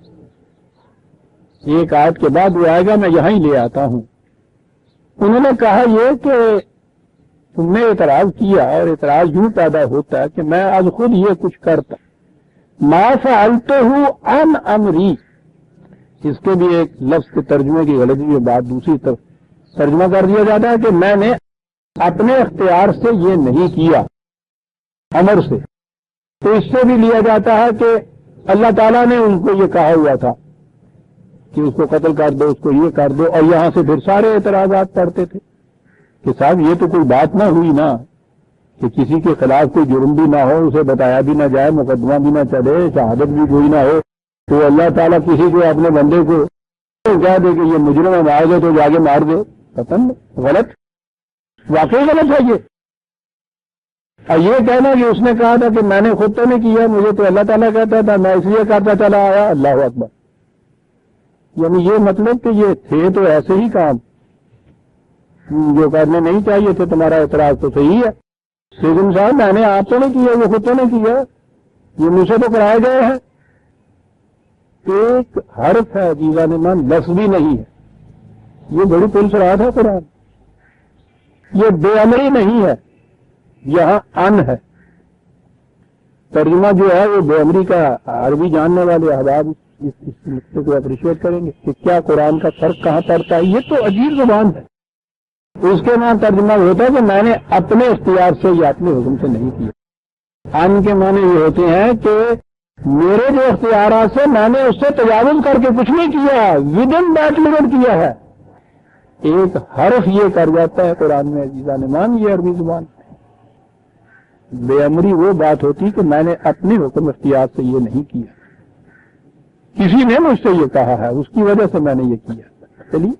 ایک آیت کے بعد وہ آئے گا، میں یہاں ہی لے آتا ہوں۔ انہوں نے کہا یہ کہ تم نے اعتراض کیا، اور اعتراض یوں پیدا ہوتا ہے کہ میں آج خود یہ کچھ کرتا، ما فعلتہ عن امری، اس کے بھی ایک لفظ کے ترجمے کی غلطی ہے، بات دوسری طرف ترجمہ کر دیا جاتا ہے کہ میں نے اپنے اختیار سے یہ نہیں کیا، امر سے، تو اس سے بھی لیا جاتا ہے کہ اللہ تعالیٰ نے ان کو یہ کہا ہوا تھا کہ اس کو قتل کر دو، اس کو یہ کر دو، اور یہاں سے پھر سارے اعتراضات پڑھتے تھے کہ صاحب یہ تو کوئی بات نہ ہوئی نا، کہ کسی کے خلاف کوئی جرم بھی نہ ہو، اسے بتایا بھی نہ جائے، مقدمہ بھی نہ چلے، شہادت بھی کوئی نہ ہو، تو اللہ تعالیٰ کسی کو اپنے بندے کو کہہ دے کہ یہ مجرم ہے، مار دے تو جا کے مار دے، پتن غلط، واقعی غلط ہے یہ۔ اور یہ کہنا کہ اس نے کہا تھا کہ میں نے خود تو نہیں کیا، مجھے تو اللہ تعالیٰ کہتا تھا، میں اس لیے کرتا چلا آیا، اللہ اکبر، یعنی یہ مطلب کہ یہ تھے تو ایسے ہی کام جو کرنے نہیں چاہیے تھے، تمہارا اعتراض تو صحیح ہے، سیزن صاحب میں نے آپ تو نہیں کیا، وہ خود تو نہیں کیا، یہ مجھ سے تو کرائے گئے ہیں۔ ایک حرف ہے عزیزان من، لفظ بھی نہیں ہے، یہ بڑی پرسرات ہے قرآن، یہ بے عملی نہیں ہے، یہاں ان ہے، ترجمہ جو ہے وہ بے عملی کا، عربی جاننے والے احباب اس نقطے کو اپریشیٹ کریں گے کہ کیا قرآن کا فرق کہاں پڑتا ہے۔ یہ تو عجیب زبان ہے، اس کے معنی ترجمہ ہوتا ہے کہ میں نے اپنے اختیار سے یا اپنے حکم سے نہیں کیا۔ ان کے معنی یہ ہوتے ہیں کہ میرے جو اختیارات سے میں نے اس سے تجاوز کر کے کچھ نہیں کیا، ود ان دیٹ لمٹ کیا ہے۔ ایک حرف یہ کر جاتا ہے قرآن میں عزیزان مان، یہ عربی زبان بے امری وہ بات ہوتی کہ میں نے اپنے حکم اختیار سے یہ نہیں کیا، کسی نے مجھ سے یہ کہا ہے، اس کی وجہ سے میں نے یہ کیا۔ چلیے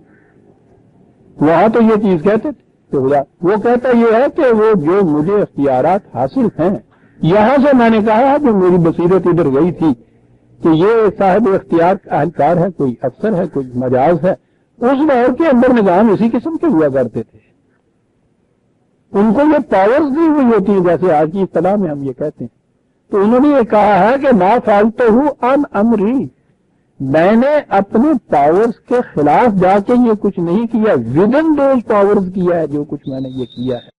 وہاں تو یہ چیز کہتے تھے، وہ کہتا یہ ہے کہ وہ جو مجھے اختیارات حاصل ہیں، یہاں سے میں نے کہا ہے کہ میری بصیرت ادھر گئی تھی کہ یہ صاحب اختیار اہلکار ہے، کوئی افسر ہے، کوئی مجاز ہے، اس دور کے اندر نظام اسی قسم کے ہوا کرتے تھے، ان کو یہ پاورز دی ہوئی ہوتی ہیں، جیسے آج کی اصطلاح میں ہم یہ کہتے ہیں۔ تو انہوں نے یہ کہا ہے کہ ما فعلتہ عن امری، میں نے اپنے پاورز کے خلاف جا کے یہ کچھ نہیں کیا، ود ان دوز پاورز کیا ہے جو کچھ میں نے یہ کیا ہے.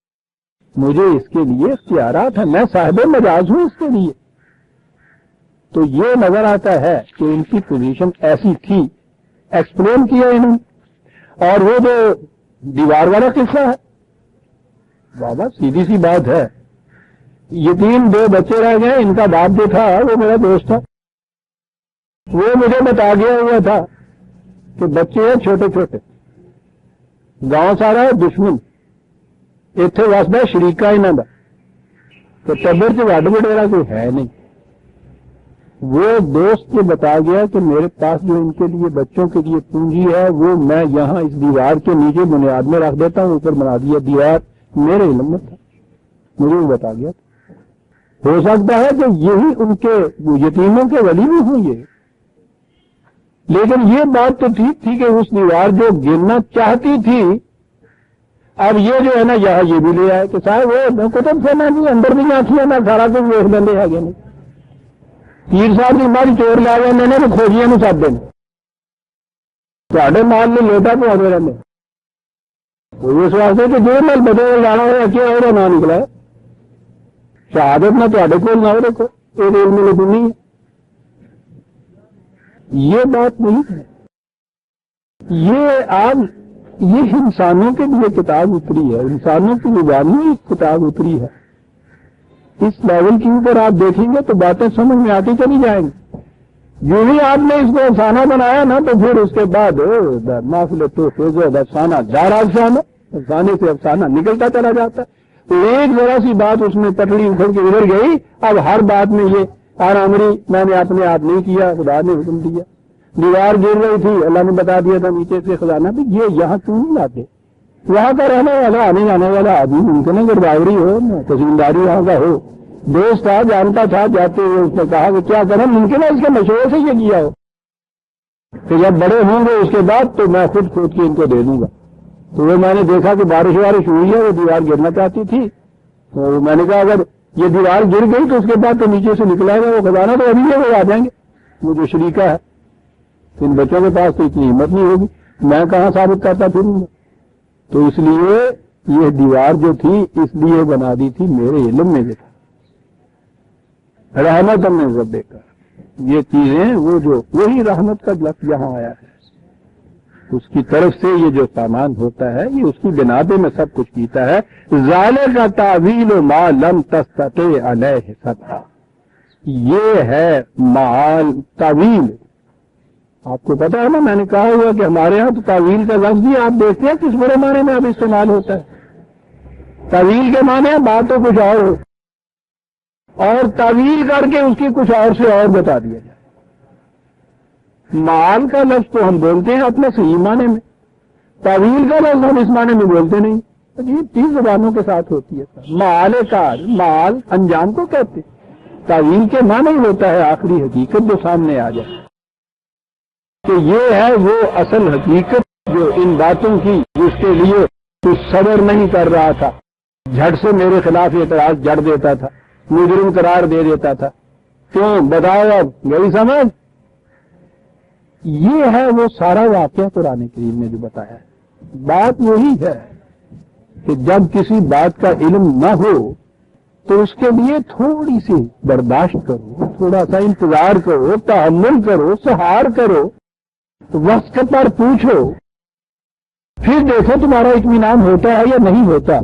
مجھے اس کے لیے اختیارات ہیں، میں صاحب مجاز ہوں اس کے لیے. تو یہ نظر آتا ہے کہ ان کی پوزیشن ایسی تھی، ایکسپلین کیا انہوں نے. اور وہ جو دیوار والا قصہ ہے، بابا سیدھی سی بات ہے، یتیم 2 بچے رہ گئے، ان کا باپ جو تھا وہ میرا دوست تھا، وہ مجھے بتا گیا ہوا تھا کہ بچے ہیں چھوٹے چھوٹے، گاؤں سارا ہے دشمن، اتنے وسدا شریکا انہوں کا، تو ٹبر سے وڈ وڈیرا کوئی ہے نہیں. وہ دوست یہ بتا گیا کہ میرے پاس جو ان کے لیے بچوں کے لیے پونجی ہے وہ میں یہاں اس دیوار کے نیچے بنیاد میں رکھ دیتا ہوں، اوپر بنا دیا. دیوار میرے علم میں تھا، مجھے وہ بتا گیا تھا. ہو سکتا ہے کہ یہی ان کے یتیموں کے ولی بھی ہوں یہ، لیکن یہ بات تو ٹھیک تھی کہ اس دیوار جو گرنا چاہتی تھی، اب یہ جو ہے نا یہاں یہ بھی لے آئے کہ صاحب وہ کتب سے نہ جی اندر بھی آنکھیاں نہ سارا کچھ ویخ دیں ہے نہیں. پیر صاحب کی ماری چور لے گئے نے تو کھوجیاں نو سب دیں تے مال نے لوٹا پواتے رہتے. اس واسطے کہ جو مل بدل لانا ہوا کیا وہ نام نکلا ہے، شہادت نہ تے کول نہ رکھو، یہ علم لدنی ہے. یہ بات نہیں ہے. یہ انسانوں کے لیے کتاب اتری ہے، انسانوں کی زبانی کتاب اتری ہے. اس لیول کے اوپر آپ دیکھیں گے تو باتیں سمجھ میں آتی چلی جائیں گی. جو ہی آپ نے اس کو افسانہ بنایا نا تو پھر اس کے بعد نافل تو افسانہ جارا افسانے سے افسانہ نکلتا چلا جاتا ہے. تو ایک ذرا سی بات اس میں پٹڑی اکھڑ کے ادھر گئی، اب ہر بات میں یہ آرامری میں نے اپنے آپ نہیں کیا، خدا نے حکم دیا. دیوار گر رہی تھی، اللہ نے بتا دیا تھا نیچے سے خزانہ بھی یہ یہاں کیوں نہیں لاتے. وہاں کا رہنے والا آنے جانے والا آدمی ممکن ہے گرداوری ہو، تحصیلداری وہاں کا ہو، دوست تھا جانتا تھا، جاتے ہوئے اس نے کہا کہ کیا کریں، ممکن ہے اس کے مشورے سے یہ کیا ہو کہ جب بڑے ہوں گے اس کے بعد تو میں خود کھود کے ان کو دے دوں گا. تو وہ میں نے دیکھا کہ بارش ہوئی ہے، وہ دیوار گرنا چاہتی تھی، تو میں نے کہا اگر یہ دیوار گر گئی تو اس کے بعد تو نیچے سے نکلا ہے وہ خزانہ تو ابھی وہ آ جائیں گے. وہ جو شریکہ ہے ان بچوں کے پاس تو اتنی ہمت نہیں ہوگی، میں کہاں ثابت کرتا پھروں گا. تو اس لیے یہ دیوار جو تھی اس لیے بنا دی تھی میرے علم میں جو تھا، رحمت ہم نے جب دیکھا یہ چیزیں وہ جو وہی رحمت کا لفظ یہاں آیا ہے، اس کی طرف سے یہ جو سامان ہوتا ہے یہ اس کی بنا پہ میں سب کچھ کیتا ہے. ذالک تعویل ما لم تستطع علیہ صبرا، یہ ہے معال تعویل. آپ کو پتا ہے نا میں نے کہا ہوا کہ ہمارے ہاں تو تعویل کا لفظ بھی آپ دیکھتے ہیں کس بڑے معنی میں اب استعمال ہوتا ہے. تعویل کے معنی بات تو کچھ اور ہو اور تعویل کر کے اس کی کچھ اور سے اور بتا دیا جائے. معال کا لفظ تو ہم بولتے ہیں اپنے صحیح معنی میں، تعویل کا لفظ ہم اس معنی میں بولتے نہیں. یہ 30 زبانوں کے ساتھ ہوتی ہے. معال کار، معال انجام کو کہتے ہیں. تعویل کے معنی ہوتا ہے آخری حقیقت جو سامنے آ جائے کہ یہ ہے وہ اصل حقیقت جو ان باتوں کی جس کے لیے کچھ صبر نہیں کر رہا تھا، جھٹ سے میرے خلاف اعتراض جڑ دیتا تھا، مجرم قرار دے دیتا تھا. کیوں بتاؤ اب یہی سمجھ. یہ ہے وہ سارا واقعہ قرآن کریم نے جو بتایا ہے. بات یہی ہے کہ جب کسی بات کا علم نہ ہو تو اس کے لیے تھوڑی سی برداشت کرو، تھوڑا سا انتظار کرو، تحمل کرو، سہار کرو، وقت پر پوچھو، پھر دیکھو تمہارا اطمینان ہوتا ہے یا نہیں ہوتا.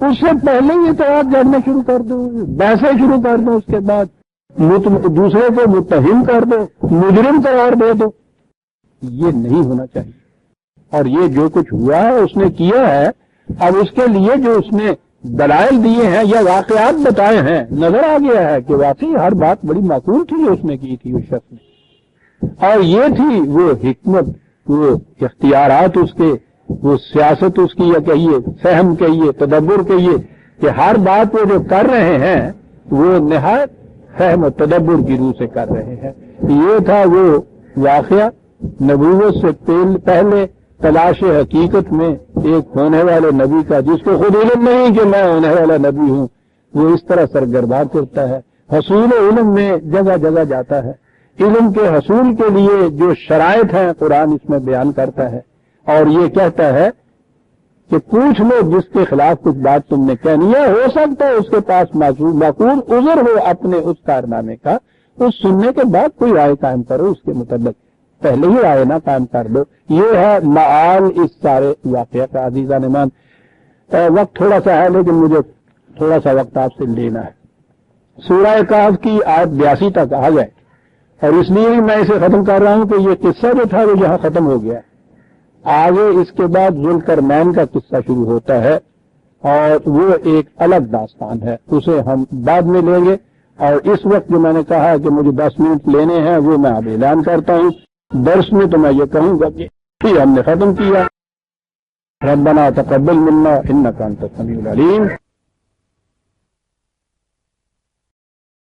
اس سے پہلے یہ تو آپ جڑنا شروع کر دو، بحثیں شروع کر دو، اس کے بعد دوسرے کو متہم کر دو، مجرم قرار دے دو. یہ نہیں ہونا چاہیے. اور یہ جو کچھ ہوا ہے اس نے کیا ہے، اب اس کے لیے جو اس نے دلائل دیے ہیں یا واقعات بتائے ہیں نظر آ گیا ہے کہ واقعی ہر بات بڑی معقول تھی جو اس نے کی تھی اس شخص نے. اور یہ تھی وہ حکمت، وہ اختیارات اس کے، وہ سیاست اس کی، یا کہیے فہم کہیے، تدبر کہیے کہ ہر بات وہ جو کر رہے ہیں وہ نہایت فہم و تدبر کی روح سے کر رہے ہیں. یہ تھا وہ واقعہ نبوت سے پہلے تلاش حقیقت میں ایک ہونے والے نبی کا جس کو خود علم نہیں کہ میں ہونے والا نبی ہوں، وہ اس طرح سرگرداں کرتا ہے، حصول علم میں جگہ جگہ جاتا ہے. علم کے حصول کے لیے جو شرائط ہیں قرآن اس میں بیان کرتا ہے، اور یہ کہتا ہے کہ پوچھ لو جس کے خلاف کچھ بات تم نے کہنی ہے، ہو سکتا ہے اس کے پاس معقول عذر ہو اپنے اس کارنامے کا، اس سننے کے بعد کوئی رائے قائم کرو اس کے متعلق، پہلے ہی رائے نہ قائم کر دو۔ یہ ہے معال اس سارے واقعہ کا۔ عزیزان ایمان، وقت تھوڑا سا ہے لیکن مجھے تھوڑا سا وقت آپ سے لینا ہے۔ سورہ کہف کی آیت 82 تک آ جائے، اور اس لیے بھی میں اسے ختم کر رہا ہوں کہ یہ قصہ جو تھا وہ یہاں ختم ہو گیا ہے۔ آگے اس کے بعد ذوالقرنین کا قصہ شروع ہوتا ہے، اور وہ ایک الگ داستان ہے، اسے ہم بعد میں لیں گے۔ اور اس وقت جو میں نے کہا کہ مجھے 10 منٹ لینے ہیں وہ میں اب اعلان کرتا ہوں۔ درس میں تو میں یہ کہوں گا کہ ہم نے ختم کیا۔ ربنا تقبل منا انک انت السمیع العلیم۔